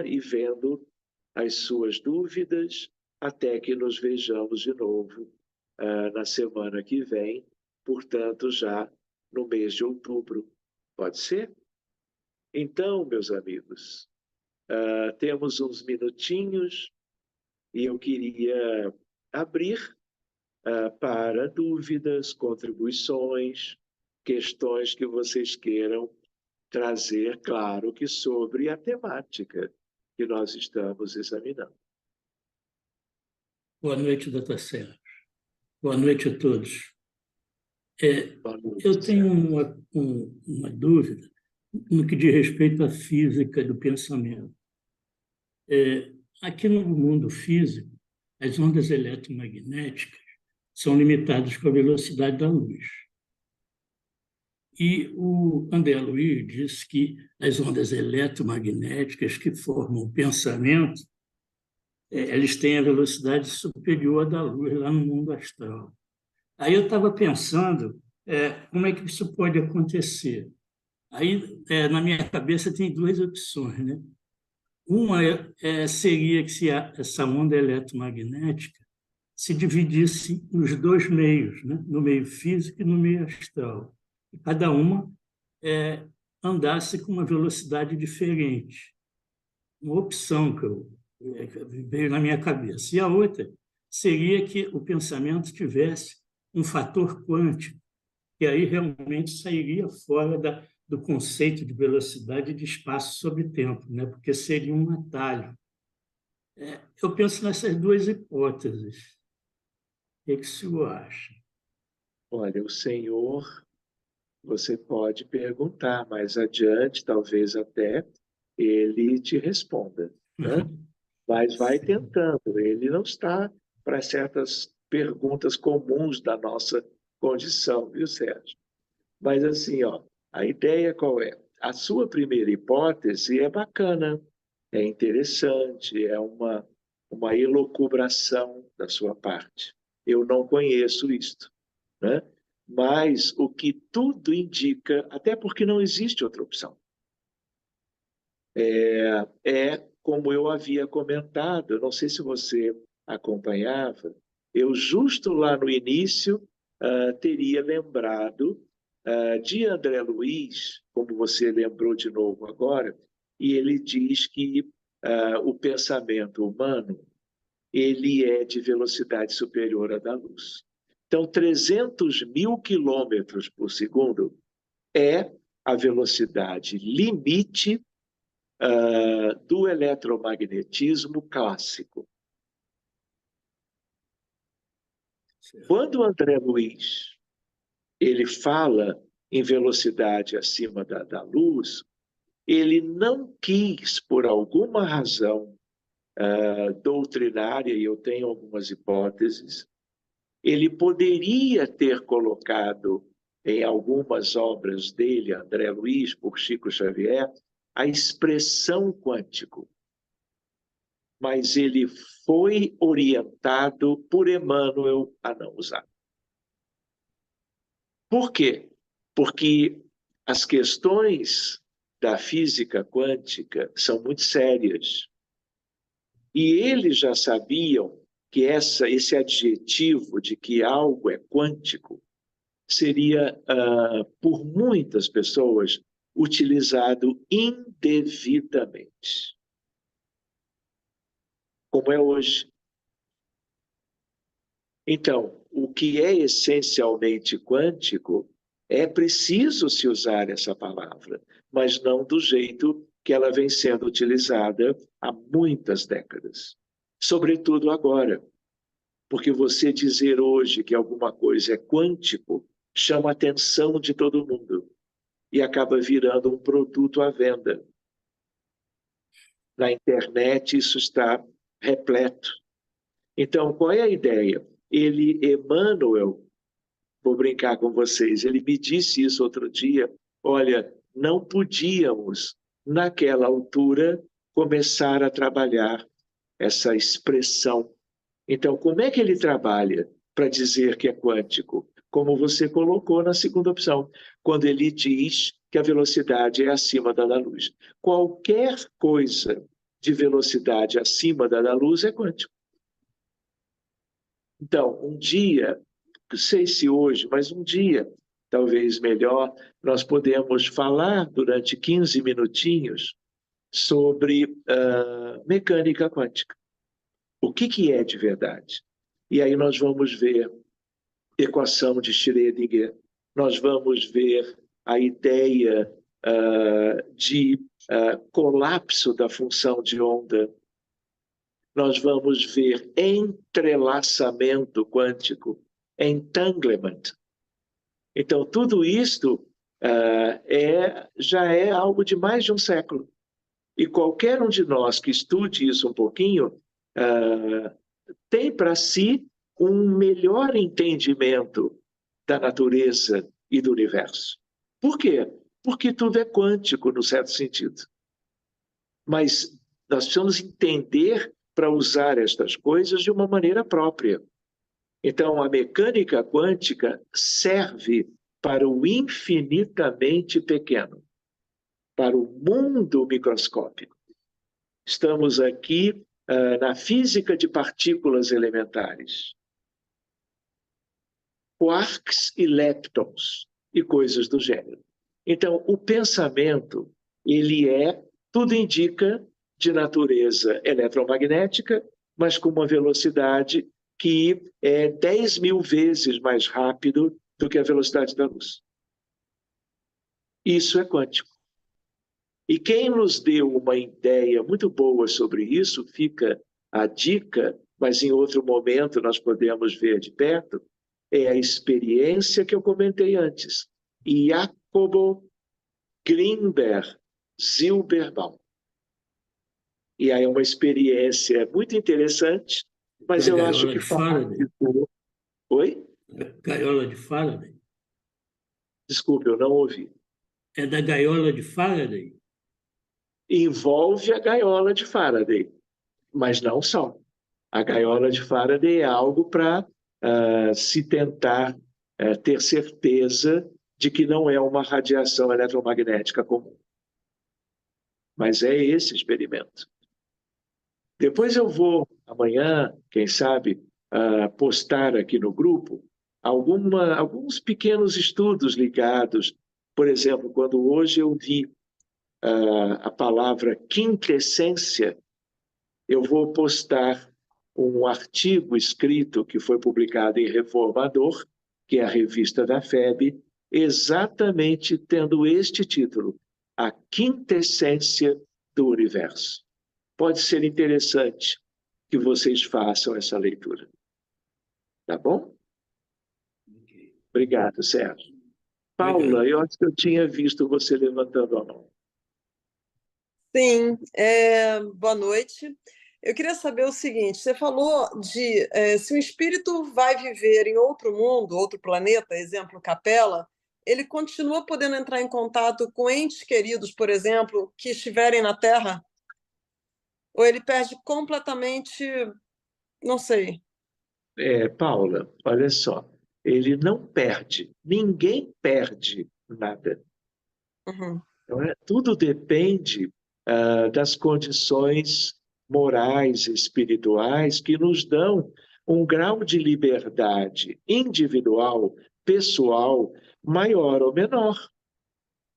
e vendo as suas dúvidas até que nos vejamos de novo na semana que vem, portanto já no mês de outubro. Pode ser? Então, meus amigos, temos uns minutinhos e eu queria abrir para dúvidas, contribuições, questões que vocês queiram trazer, claro que sobre a temática que nós estamos examinando. Boa noite, doutor Sérgio. Boa noite a todos. Eu tenho uma dúvida no que diz respeito à física do pensamento. Aqui no mundo físico, as ondas eletromagnéticas são limitadas com a velocidade da luz. E o André Luiz disse que as ondas eletromagnéticas que formam o pensamento, eles têm a velocidade superior à da luz lá no mundo astral. Aí eu estava pensando como é que isso pode acontecer. Aí, na minha cabeça, tem duas opções, né? Uma seria que se essa onda eletromagnética se dividisse nos dois meios, né? No meio físico e no meio astral. E cada uma andasse com uma velocidade diferente. Uma opção que veio na minha cabeça. E a outra seria que o pensamento tivesse um fator quântico, que aí realmente sairia fora do conceito de velocidade de espaço sobre tempo, né? Porque seria um atalho. Eu penso nessas duas hipóteses. O que o senhor acha? Olha, o senhor, você pode perguntar mais adiante, talvez até ele te responda, né? Mas vai tentando, ele não está para certas perguntas comuns da nossa condição, viu, Sérgio? Mas assim, a ideia qual é? A sua primeira hipótese é bacana, é interessante, é uma elucubração da sua parte. Eu não conheço isto, né? Mas o que tudo indica, até porque não existe outra opção, como eu havia comentado, não sei se você acompanhava, eu justo lá no início teria lembrado de André Luiz, como você lembrou de novo agora, e ele diz que o pensamento humano ele é de velocidade superior à da luz. Então, 300.000 quilômetros por segundo é a velocidade limite do eletromagnetismo clássico. Quando André Luiz ele fala em velocidade acima da luz, ele não quis, por alguma razão doutrinária, e eu tenho algumas hipóteses, ele poderia ter colocado em algumas obras dele, André Luiz, por Chico Xavier, a expressão quântico. mas ele foi orientado por Emmanuel a não usar. Por quê? Porque as questões da física quântica são muito sérias. E eles já sabiam que esse adjetivo de que algo é quântico seria, por muitas pessoas, utilizado indevidamente, como é hoje. Então, o que é essencialmente quântico, é preciso se usar essa palavra, mas não do jeito que ela vem sendo utilizada há muitas décadas. Sobretudo agora, porque você dizer hoje que alguma coisa é quântico chama a atenção de todo mundo e acaba virando um produto à venda. Na internet isso está repleto. Então, qual é a ideia? Emmanuel, vou brincar com vocês, ele me disse isso outro dia, olha, não podíamos, naquela altura, começar a trabalhar essa expressão. Então, como é que ele trabalha para dizer que é quântico? Como você colocou na segunda opção, quando ele diz que a velocidade é acima da luz. Qualquer coisa de velocidade acima da luz é quântico. Então, um dia, não sei se hoje, mas um dia, talvez melhor, nós podemos falar durante 15 minutinhos sobre mecânica quântica. O que é de verdade? E aí nós vamos ver equação de Schrödinger, nós vamos ver a ideia de colapso da função de onda, nós vamos ver entrelaçamento quântico, entanglement. Então, tudo isto já é algo de mais de um século. E qualquer um de nós que estude isso um pouquinho tem para si um melhor entendimento da natureza e do universo. Por quê? Porque tudo é quântico, no certo sentido. Mas nós precisamos entender para usar estas coisas de uma maneira própria. Então, a mecânica quântica serve para o infinitamente pequeno, para o mundo microscópico. Estamos aqui na física de partículas elementares. Quarks e leptons e coisas do gênero. Então, o pensamento, tudo indica de natureza eletromagnética, mas com uma velocidade que é 10.000 vezes mais rápido do que a velocidade da luz. Isso é quântico. E quem nos deu uma ideia muito boa sobre isso, fica a dica, mas em outro momento nós podemos ver de perto, é a experiência que eu comentei antes. Jacobo Grinberg Zilberbaum. E aí é uma experiência muito interessante, mas eu acho que Faraday. Oi? Gaiola de Faraday? Desculpe, eu não ouvi. É da gaiola de Faraday? Envolve a gaiola de Faraday, mas não só. A gaiola de Faraday é algo para se tentar ter certeza de que não é uma radiação eletromagnética comum. Mas é esse experimento. Depois eu vou, amanhã, quem sabe, postar aqui no grupo alguns pequenos estudos ligados. Por exemplo, quando hoje eu vi a palavra quintessência, eu vou postar um artigo escrito que foi publicado em Reformador, que é a revista da FEB, exatamente tendo este título, A Quintessência do Universo. Pode ser interessante que vocês façam essa leitura. Tá bom? Obrigado, Sérgio. Paula, eu acho que eu tinha visto você levantando a mão. Sim, boa noite. Eu queria saber o seguinte: você falou de se o espírito vai viver em outro mundo, outro planeta, exemplo, Capela, ele continua podendo entrar em contato com entes queridos, por exemplo, que estiverem na Terra? Ou ele perde completamente, não sei. Paula, olha só, ele não perde, ninguém perde nada. Uhum, Não é? Tudo depende das condições morais e espirituais que nos dão um grau de liberdade individual, pessoal, maior ou menor.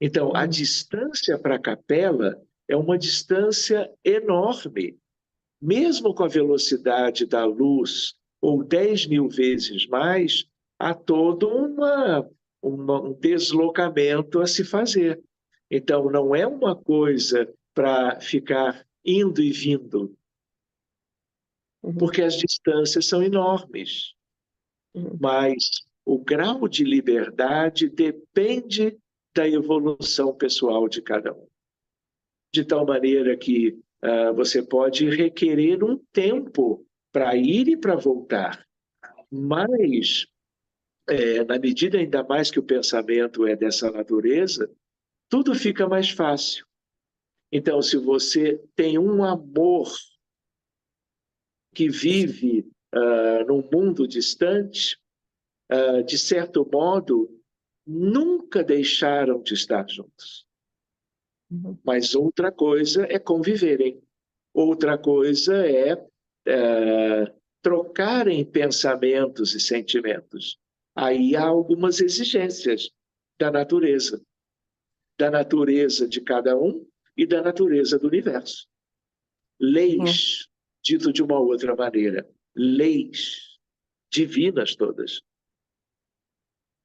Então, a uhum, distância para a capela é uma distância enorme. Mesmo com a velocidade da luz, ou 10.000 vezes mais, há todo um deslocamento a se fazer. Então, não é uma coisa para ficar indo e vindo, uhum, porque as distâncias são enormes. uhum, Mas o grau de liberdade depende da evolução pessoal de cada um. De tal maneira que você pode requerer um tempo para ir e para voltar, mas, na medida ainda mais que o pensamento é dessa natureza, tudo fica mais fácil. Então, se você tem um amor que vive num mundo distante, de certo modo, nunca deixaram de estar juntos. uhum, Mas outra coisa é conviverem. Outra coisa trocarem pensamentos e sentimentos. Aí há algumas exigências da natureza de cada um e da natureza do universo. uhum, Leis, dito de uma outra maneira, leis divinas todas.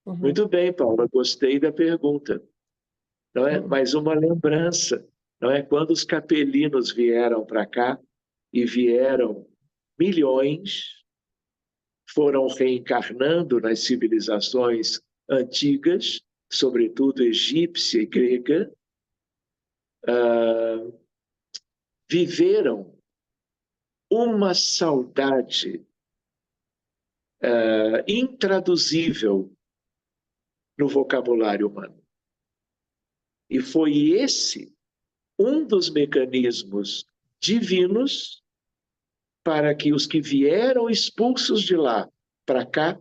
uhum, Muito bem, Paula, gostei da pergunta. Não é? uhum, Mais uma lembrança, não é? Quando os capelinos vieram para cá, e vieram milhões, foram reencarnando nas civilizações antigas, sobretudo egípcia e grega, viveram uma saudade intraduzível no vocabulário humano. E foi esse um dos mecanismos divinos para que os que vieram expulsos de lá para cá,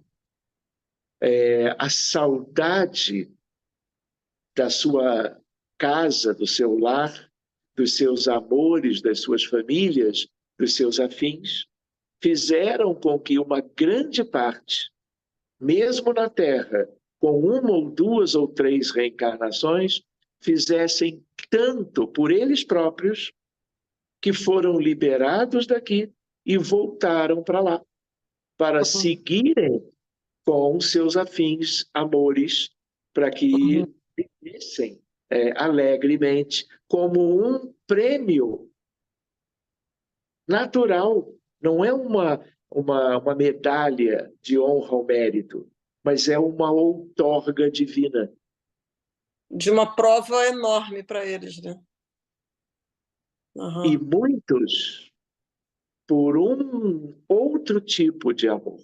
a saudade da sua casa, do seu lar, dos seus amores, das suas famílias, dos seus afins, fizeram com que uma grande parte, mesmo na Terra, com uma ou duas ou três reencarnações, fizessem tanto por eles próprios que foram liberados daqui e voltaram para lá, para uhum, seguirem com seus afins, amores, para uhum. que vivessem alegremente, como um prêmio natural. Não é uma medalha de honra ou mérito, mas é uma outorga divina. De uma prova enorme para eles, né? E Uhum, muitos, por um outro tipo de amor,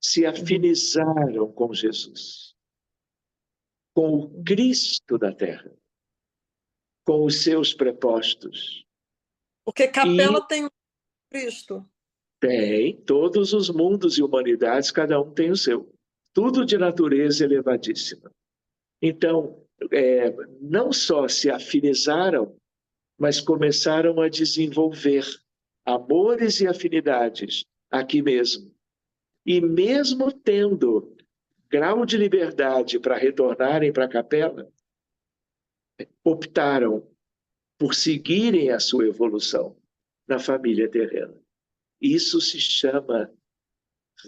se uhum, afinizaram com Jesus, com o uhum. Cristo da Terra, com os seus prepostos. Porque E capela tem um Cristo. tem todos os mundos e humanidades, cada um tem o seu. Tudo de natureza elevadíssima. Então, não só se afinizaram, mas começaram a desenvolver amores e afinidades aqui mesmo. E mesmo tendo grau de liberdade para retornarem para a capela, optaram por seguirem a sua evolução na família terrena. Isso se chama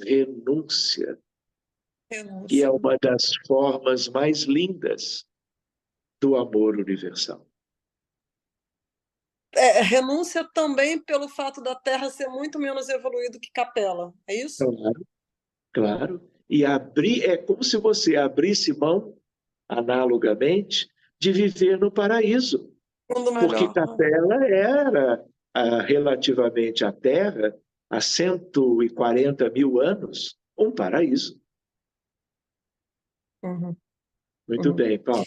renúncia, e é Renúncia. uma das formas mais lindas do amor universal. Renúncia também pelo fato da Terra ser muito menos evoluído que capela. É isso? Claro, claro. E abrir é como se você abrisse mão, analogamente, de viver no paraíso, Mundo porque melhor. Capela era, relativamente à Terra, há 140 mil anos, um paraíso. Uhum, Muito uhum. bem, Paulo.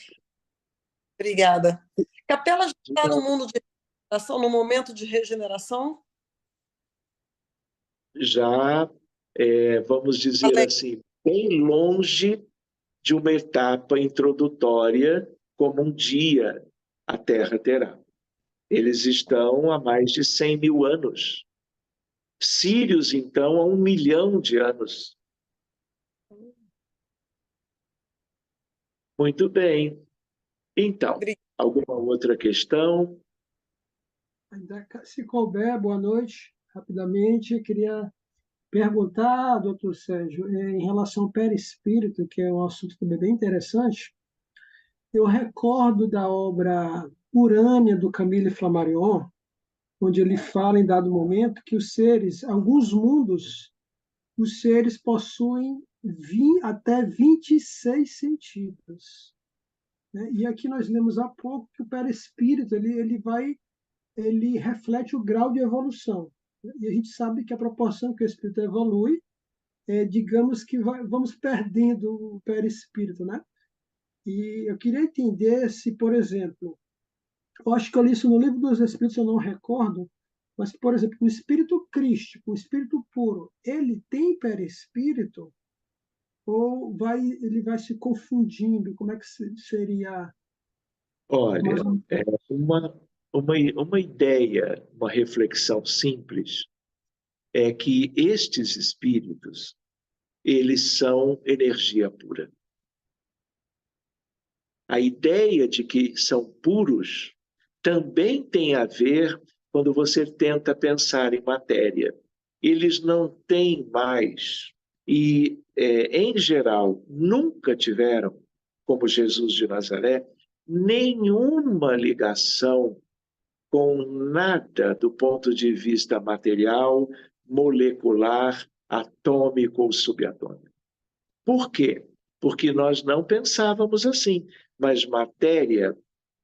Obrigada. Capela já está no mundo de no momento de regeneração? Já, vamos dizer Além. assim, bem longe de uma etapa introdutória, como um dia a Terra terá. Eles estão há mais de 100 mil anos. Sírios, então, há 1 milhão de anos. Muito bem. Então, alguma outra questão? Se couber, boa noite. Rapidamente, queria perguntar, doutor Sérgio, em relação ao perispírito, que é um assunto também bem interessante. Eu recordo da obra Urânia, do Camille Flammarion, onde ele fala, em dado momento, que os seres, alguns mundos, os seres possuem até 26 sentidos. Né? E aqui nós lemos há pouco que o perispírito ele reflete o grau de evolução. E a gente sabe que a proporção que o espírito evolui, digamos que vamos perdendo o perispírito, né? E eu queria entender se, por exemplo, eu acho que eu li isso no Livro dos Espíritos, eu não recordo, mas, por exemplo, o espírito crístico, o espírito puro, ele tem perispírito ou ele vai se confundindo? Como é que seria? Olha, uma ideia, uma reflexão simples, é que estes espíritos, eles são energia pura. A ideia de que são puros também tem a ver quando você tenta pensar em matéria. Eles não têm mais, e, em geral, nunca tiveram, como Jesus de Nazaré, nenhuma ligação com nada do ponto de vista material, molecular, atômico ou subatômico. Por quê? Porque nós não pensávamos assim, mas matéria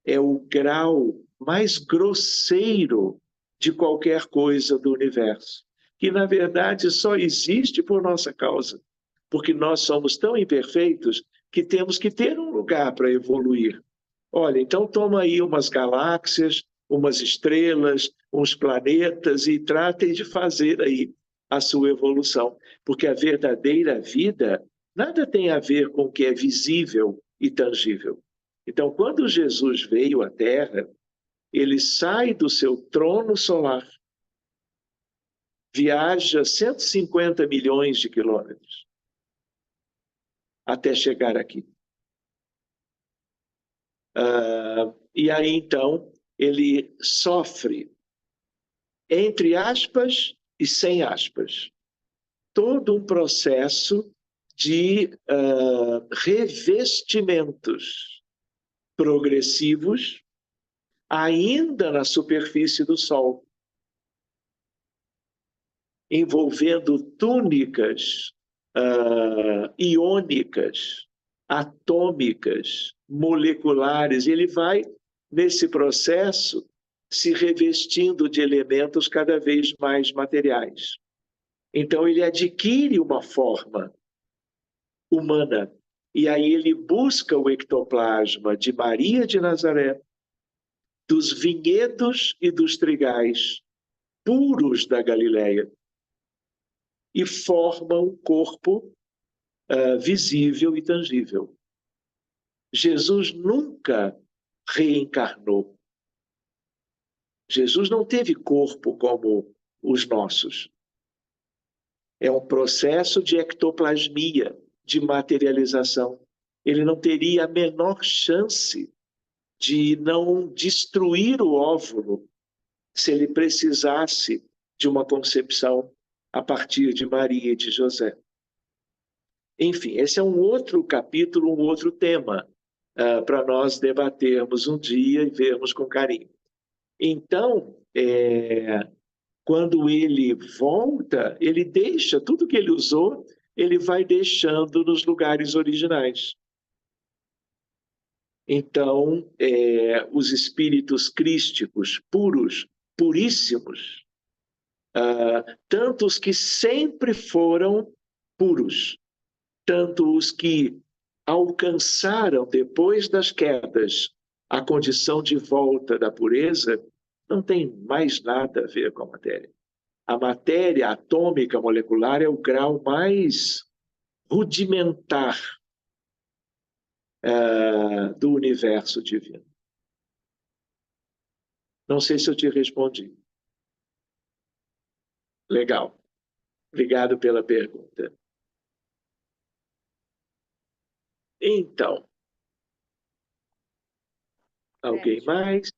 é o grau mais grosseiro de qualquer coisa do universo, que na verdade só existe por nossa causa, porque nós somos tão imperfeitos que temos que ter um lugar para evoluir. Olha, então toma aí umas galáxias, umas estrelas, uns planetas e tratem de fazer aí a sua evolução, porque a verdadeira vida nada tem a ver com o que é visível e tangível. Então, quando Jesus veio à Terra, ele sai do seu trono solar, viaja 150 milhões de quilômetros até chegar aqui. E aí, então, ele sofre, entre aspas e sem aspas, todo um processo de revestimentos progressivos ainda na superfície do Sol, envolvendo túnicas iônicas, atômicas, moleculares. E ele vai, nesse processo, se revestindo de elementos cada vez mais materiais. Então, ele adquire uma forma humana. E aí ele busca o ectoplasma de Maria de Nazaré, dos vinhedos e dos trigais puros da Galileia, e forma um corpo visível e tangível. Jesus nunca reencarnou. Jesus não teve corpo como os nossos. É um processo de ectoplasmia, de materialização. Ele não teria a menor chance de não destruir o óvulo se ele precisasse de uma concepção a partir de Maria e de José. Enfim, esse é um outro capítulo, um outro tema para nós debatermos um dia e vermos com carinho. Então, quando ele volta, ele deixa tudo que ele usou, ele vai deixando nos lugares originais. Então, os espíritos crísticos puros, puríssimos, tanto os que sempre foram puros, tanto os que alcançaram, depois das quedas, a condição de volta da pureza, não tem mais nada a ver com a matéria. A matéria atômica molecular é o grau mais rudimentar do universo divino. Não sei se eu te respondi. Legal. Obrigado pela pergunta. Então, alguém mais?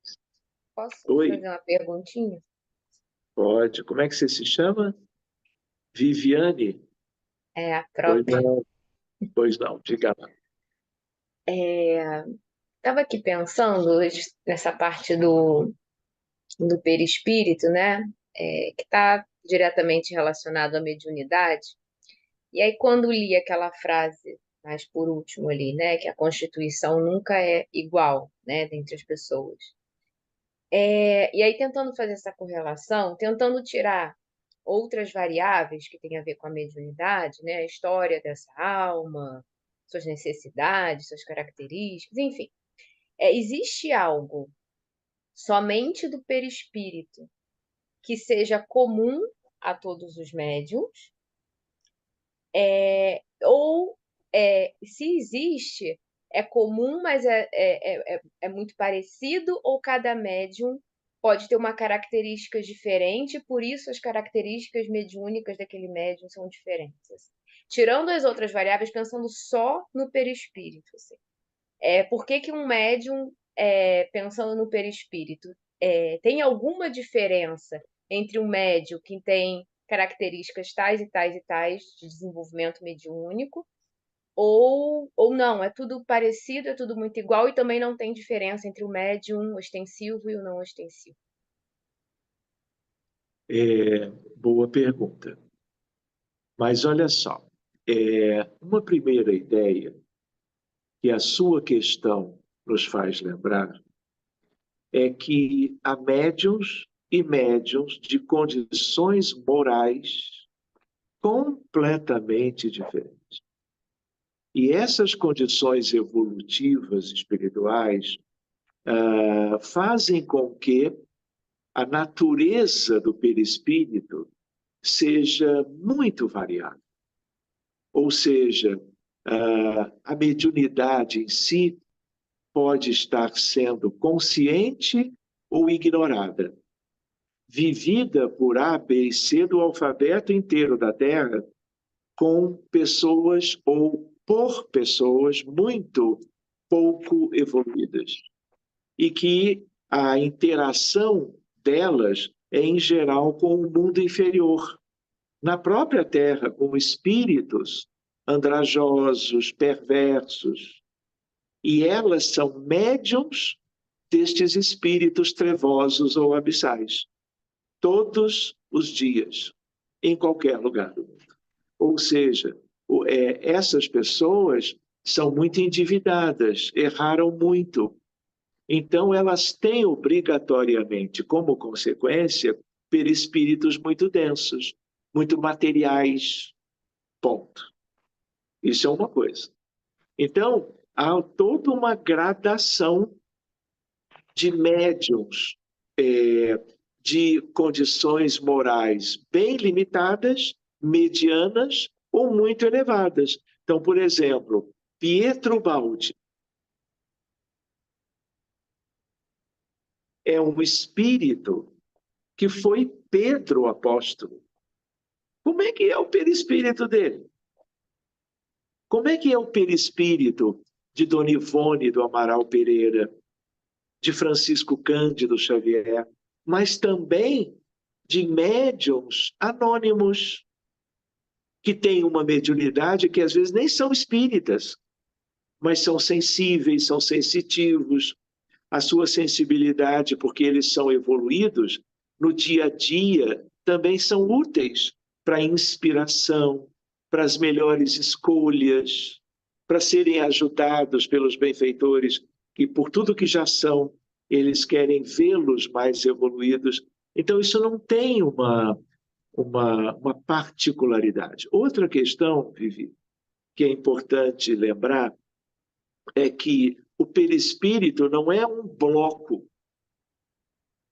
Posso Oi, fazer uma perguntinha? pode. Como é que você se chama? Viviane? É a Pois própria. não, pois não, diga lá. Estava aqui pensando nessa parte do perispírito, né? Que está diretamente relacionado à mediunidade. E aí, quando li aquela frase, mais por último ali, né? Que a Constituição nunca é igual, né? Dentre as pessoas. E aí, tentando fazer essa correlação, tentando tirar outras variáveis que têm a ver com a mediunidade, né? A história dessa alma, suas necessidades, suas características, enfim. Existe algo somente do perispírito que seja comum a todos os médiums, ou se existe, é comum, mas é muito parecido, ou cada médium pode ter uma característica diferente, por isso as características mediúnicas daquele médium são diferentes. Assim. Tirando as outras variáveis, pensando só no perispírito. Assim. Por que um médium, pensando no perispírito, tem alguma diferença entre um médium que tem características tais e tais e tais de desenvolvimento mediúnico, ou não, é tudo parecido, é tudo muito igual e também não tem diferença entre o médium ostensivo e o não ostensivo? Boa pergunta. Mas olha só, uma primeira ideia que a sua questão nos faz lembrar é que há médiuns e médiuns de condições morais completamente diferentes. E essas condições evolutivas espirituais fazem com que a natureza do perispírito seja muito variável. Ou seja, a mediunidade em si pode estar sendo consciente ou ignorada, vivida por A, B e C do alfabeto inteiro da Terra, com pessoas ou por pessoas muito pouco evoluídas. E que a interação delas é, em geral, com o mundo inferior. Na própria Terra, com espíritos andrajosos, perversos. E elas são médiums destes espíritos trevosos ou abissais. Todos os dias, em qualquer lugar do mundo. Ou seja, essas pessoas são muito endividadas, erraram muito. Então, elas têm obrigatoriamente, como consequência, perispíritos muito densos, muito materiais. Ponto. Isso é uma coisa. Então, há toda uma gradação de médiums de condições morais bem limitadas, medianas ou muito elevadas. Então, por exemplo, Pietro Baldi é um espírito que foi Pedro apóstolo. Como é que é o perispírito dele? Como é que é o perispírito de Dona Ivone do Amaral Pereira, de Francisco Cândido Xavier, mas também de médiums anônimos, que têm uma mediunidade que às vezes nem são espíritas, mas são sensíveis, são sensitivos. A sua sensibilidade, porque eles são evoluídos, no dia a dia também são úteis para a inspiração, para as melhores escolhas, para serem ajudados pelos benfeitores, que por tudo que já são, eles querem vê-los mais evoluídos. Então, isso não tem uma particularidade. Outra questão, Vivi, que é importante lembrar, é que o perispírito não é um bloco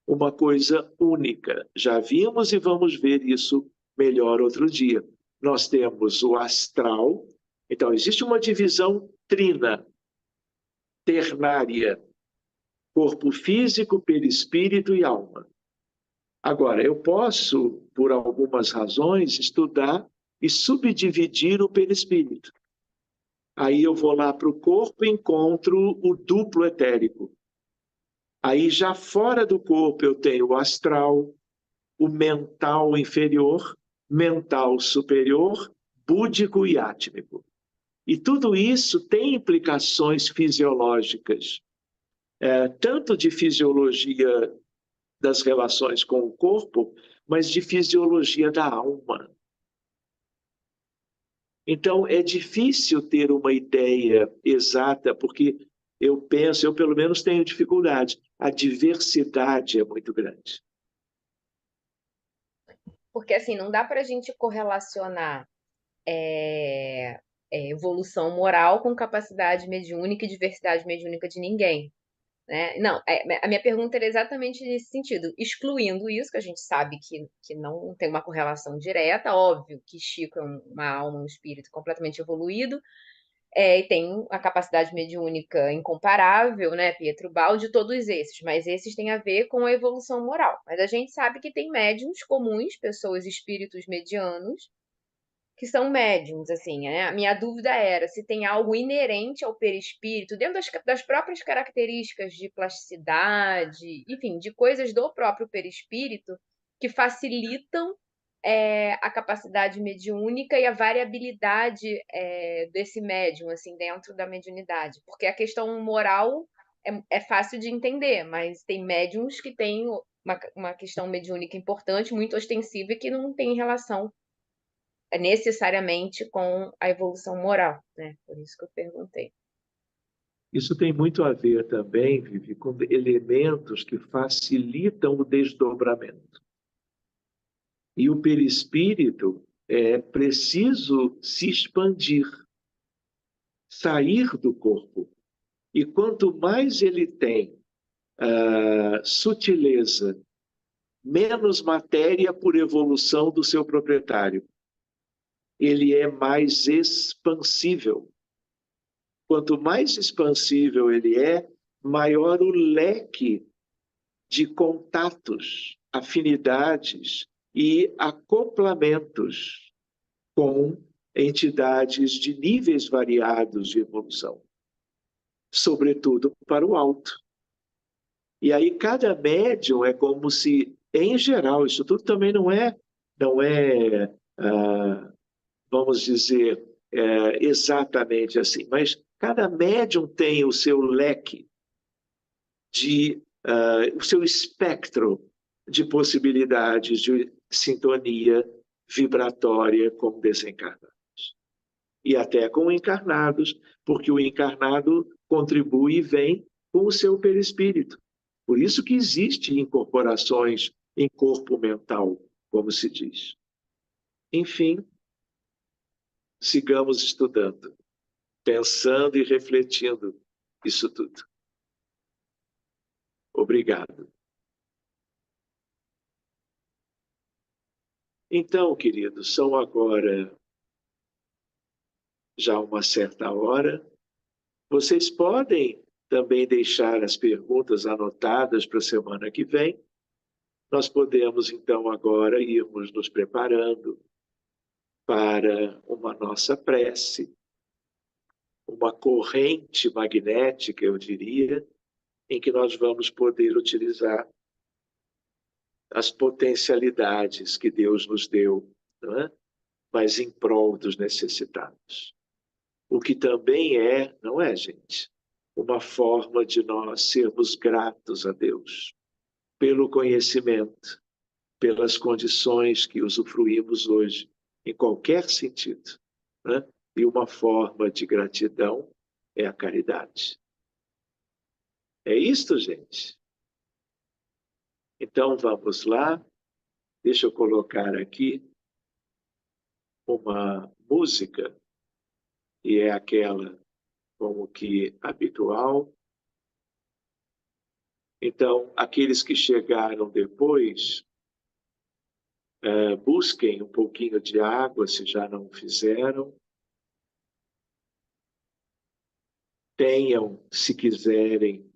uma coisa única. Já vimos e vamos ver isso melhor outro dia. Nós temos o astral, então existe uma divisão trina, ternária, corpo físico, perispírito e alma. Agora, eu posso, por algumas razões, estudar e subdividir o perispírito. Aí eu vou lá para o corpo e encontro o duplo etérico. Aí já fora do corpo eu tenho o astral, o mental inferior, mental superior, búdico e átmico. E tudo isso tem implicações fisiológicas, tanto de fisiologia das relações com o corpo, mas de fisiologia da alma. Então, é difícil ter uma ideia exata, porque eu pelo menos tenho dificuldade. A diversidade é muito grande. Porque, assim, não dá para a gente correlacionar evolução moral com capacidade mediúnica e diversidade mediúnica de ninguém, né? Não, a minha pergunta era exatamente nesse sentido, excluindo isso, que a gente sabe que não tem uma correlação direta, óbvio que Chico é uma alma, um espírito completamente evoluído, e tem a capacidade mediúnica incomparável, né? Pietro Baldi, todos esses, mas esses têm a ver com a evolução moral. Mas a gente sabe que tem médiuns comuns, pessoas, espíritos medianos, que são médiums, assim, né? A minha dúvida era se tem algo inerente ao perispírito, dentro das próprias características de plasticidade, enfim, de coisas do próprio perispírito, que facilitam a capacidade mediúnica e a variabilidade desse médium, assim, dentro da mediunidade. Porque a questão moral é fácil de entender, mas tem médiums que têm uma questão mediúnica importante, muito ostensiva, e que não tem relação necessariamente com a evolução moral, né? Por isso que eu perguntei. Isso tem muito a ver também, Vivi, com elementos que facilitam o desdobramento. E o perispírito é preciso se expandir, sair do corpo. E quanto mais ele tem sutileza, menos matéria por evolução do seu proprietário, ele é mais expansível. Quanto mais expansível ele é, maior o leque de contatos, afinidades e acoplamentos com entidades de níveis variados de evolução, sobretudo para o alto. E aí cada médium é como se, em geral, isso tudo também não é vamos dizer, exatamente assim, mas cada médium tem o seu leque o seu espectro de possibilidades de sintonia vibratória com desencarnados. E até com encarnados, porque o encarnado contribui e vem com o seu perispírito. Por isso que existem incorporações em corpo mental, como se diz. Enfim, sigamos estudando, pensando e refletindo isso tudo. Obrigado. Então, queridos, são agora já uma certa hora. Vocês podem também deixar as perguntas anotadas para a semana que vem. Nós podemos, então, agora irmos nos preparando para uma nossa prece, uma corrente magnética, eu diria, em que nós vamos poder utilizar as potencialidades que Deus nos deu, não é? Mas em prol dos necessitados. O que também não é, gente, uma forma de nós sermos gratos a Deus pelo conhecimento, pelas condições que usufruímos hoje, em qualquer sentido, né? E uma forma de gratidão é a caridade. É isto, gente. Então vamos lá. Deixa eu colocar aqui uma música, e é aquela como que habitual. Então, aqueles que chegaram depois, busquem um pouquinho de água, se já não fizeram. Tenham, se quiserem,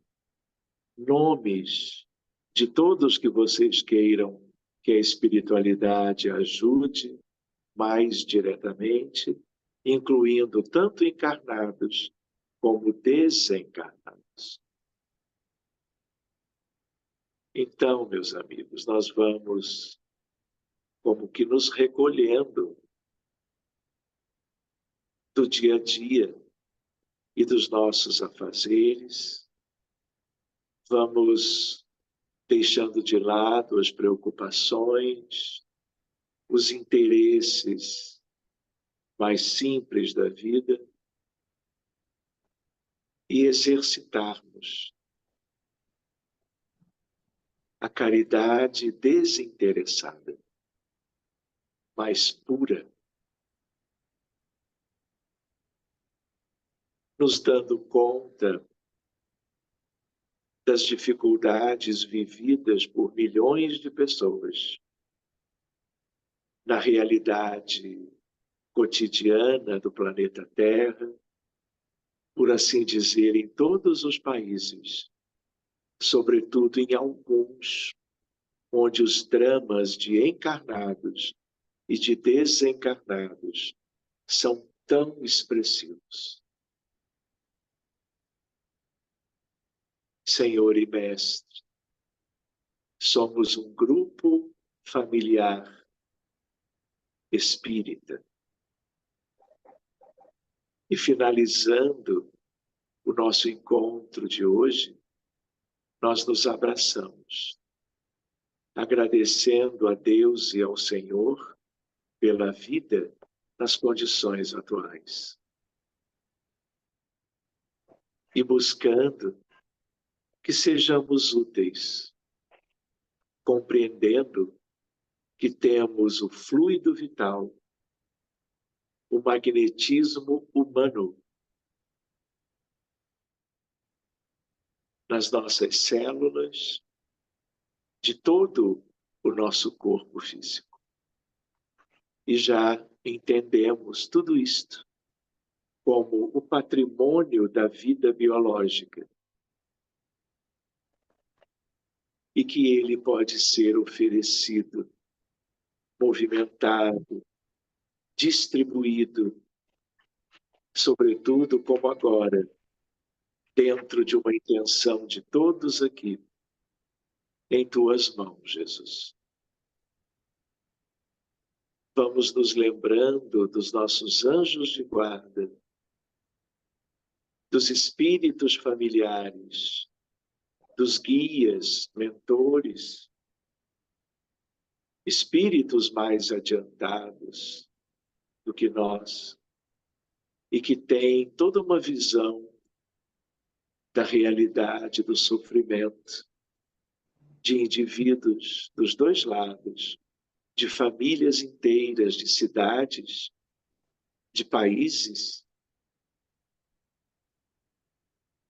nomes de todos que vocês queiram que a espiritualidade ajude mais diretamente, incluindo tanto encarnados como desencarnados. Então, meus amigos, nós vamos como que nos recolhendo do dia a dia e dos nossos afazeres, vamos deixando de lado as preocupações, os interesses mais simples da vida e exercitarmos a caridade desinteressada, mais pura, nos dando conta das dificuldades vividas por milhões de pessoas na realidade cotidiana do planeta Terra, por assim dizer, em todos os países, sobretudo em alguns onde os dramas de encarnados e de desencarnados são tão expressivos. Senhor e Mestre, somos um grupo familiar espírita. E finalizando o nosso encontro de hoje, nós nos abraçamos, agradecendo a Deus e ao Senhor pela vida nas condições atuais. E buscando que sejamos úteis, compreendendo que temos o fluido vital, o magnetismo humano nas nossas células, de todo o nosso corpo físico. E já entendemos tudo isto como o patrimônio da vida biológica e que ele pode ser oferecido, movimentado, distribuído, sobretudo como agora, dentro de uma intenção de todos aqui, em tuas mãos, Jesus. Vamos nos lembrando dos nossos anjos de guarda, dos espíritos familiares, dos guias, mentores, espíritos mais adiantados do que nós e que têm toda uma visão da realidade do sofrimento de indivíduos dos dois lados, de famílias inteiras, de cidades, de países.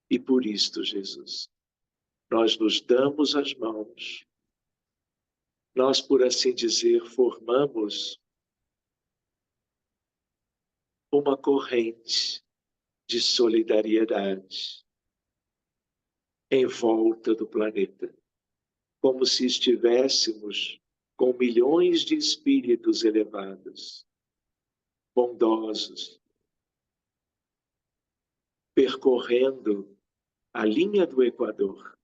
E por isto, Jesus, nós nos damos as mãos, nós, por assim dizer, formamos uma corrente de solidariedade em volta do planeta, como se estivéssemos com milhões de espíritos elevados, bondosos, percorrendo a linha do Equador,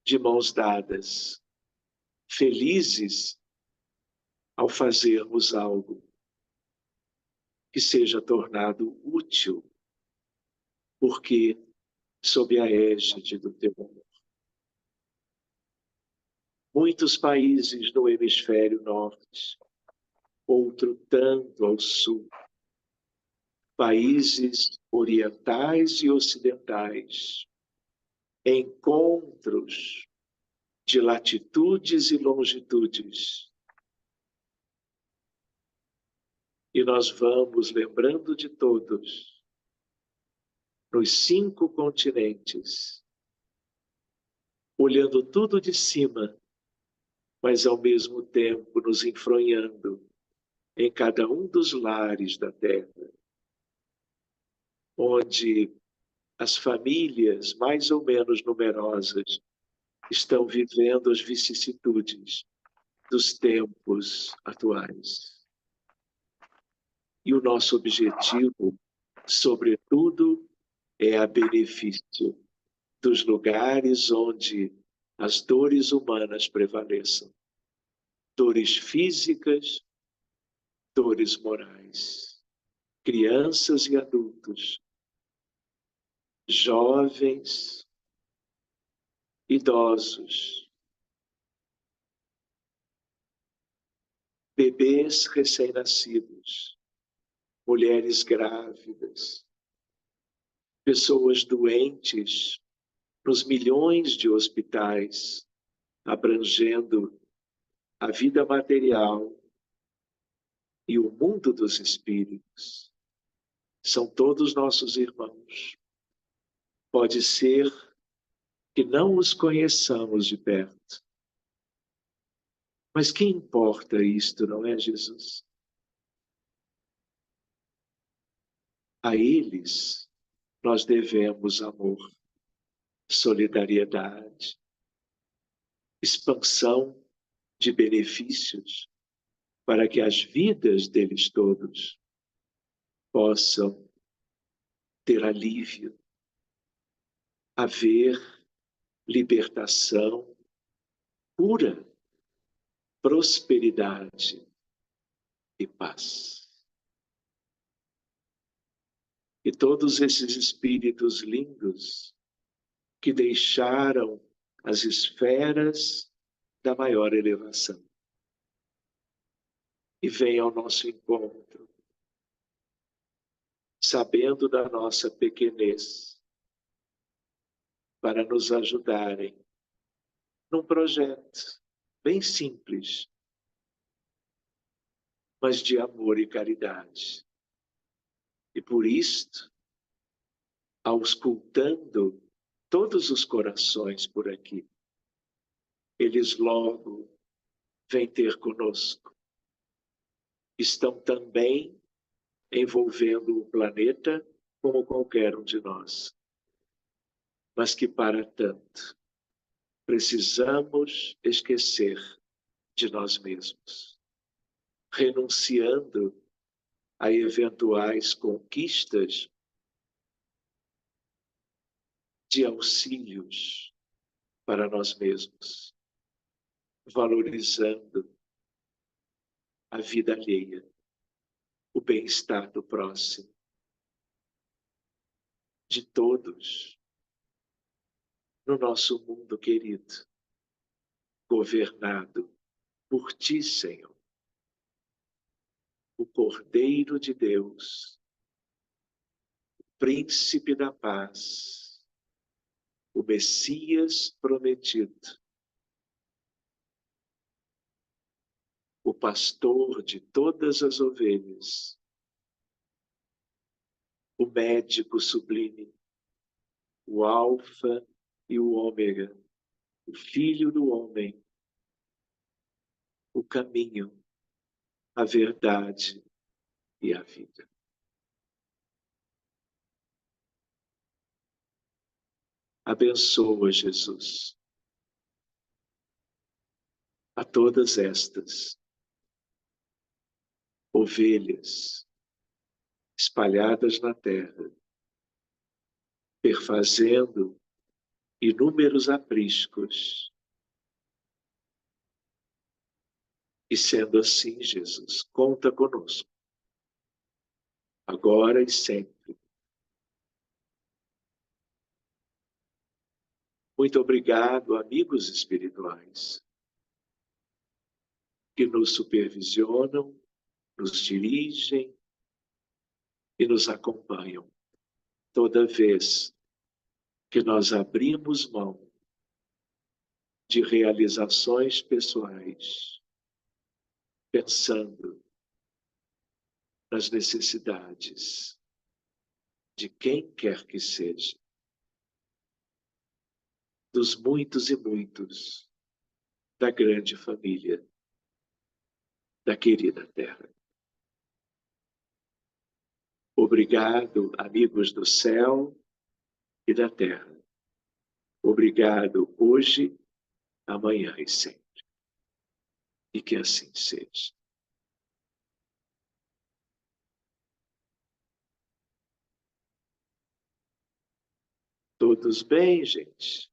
de mãos dadas, felizes ao fazermos algo que seja tornado útil, porque sob a égide do teu amor. Muitos países no hemisfério norte, outro tanto ao sul, países orientais e ocidentais, encontros de latitudes e longitudes. E nós vamos lembrando de todos, nos 5 continentes, olhando tudo de cima, mas ao mesmo tempo nos enfronhando em cada um dos lares da terra, onde as famílias mais ou menos numerosas estão vivendo as vicissitudes dos tempos atuais. E o nosso objetivo, sobretudo, é a benefício dos lugares onde as dores humanas prevaleçam. Dores físicas, dores morais. Crianças e adultos, jovens, idosos, bebês recém-nascidos, mulheres grávidas, pessoas doentes nos milhões de hospitais, abrangendo a vida material e o mundo dos espíritos. São todos nossos irmãos. Pode ser que não os conheçamos de perto, mas que importa isto, não é, Jesus? A eles nós devemos amor, solidariedade, expansão de benefícios para que as vidas deles todos possam ter alívio, haver libertação, cura, prosperidade e paz. E todos esses espíritos lindos que deixaram as esferas da maior elevação e vêm ao nosso encontro, sabendo da nossa pequenez, para nos ajudarem num projeto bem simples, mas de amor e caridade. E por isto, auscultando todos os corações por aqui, eles logo vêm ter conosco. Estão também envolvendo o planeta como qualquer um de nós. Mas que para tanto precisamos esquecer de nós mesmos, renunciando a eventuais conquistas de auxílios para nós mesmos, valorizando a vida alheia, o bem-estar do próximo, de todos, no nosso mundo querido, governado por Ti, Senhor, o Cordeiro de Deus, o Príncipe da Paz, o Messias prometido, o pastor de todas as ovelhas, o médico sublime, o Alfa e o Ômega, o Filho do Homem, o caminho, a verdade e a vida. Abençoa, Jesus, a todas estas ovelhas espalhadas na terra, perfazendo inúmeros apriscos. E sendo assim, Jesus, conta conosco, agora e sempre. Muito obrigado, amigos espirituais, que nos supervisionam, nos dirigem e nos acompanham toda vez que nós abrimos mão de realizações pessoais, pensando nas necessidades de quem quer que seja. dos muitos e muitos da grande família da querida Terra. Obrigado, amigos do céu e da terra. Obrigado hoje, amanhã e sempre. E que assim seja. Todos bem, gente?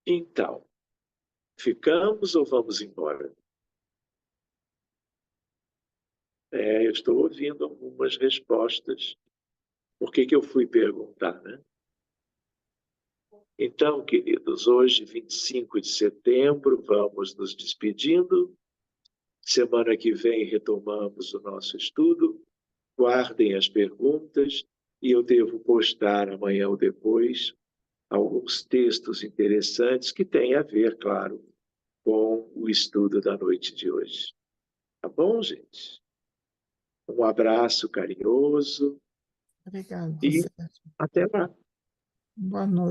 Então, ficamos ou vamos embora? Eu estou ouvindo algumas respostas. Por que eu fui perguntar, né? Então, queridos, hoje, 25 de setembro, vamos nos despedindo. Semana que vem retomamos o nosso estudo. Guardem as perguntas e eu devo postar amanhã ou depois alguns textos interessantes que têm a ver, claro, com o estudo da noite de hoje. Tá bom, gente? Um abraço carinhoso Obrigado, e Sérgio. até lá. Boa noite.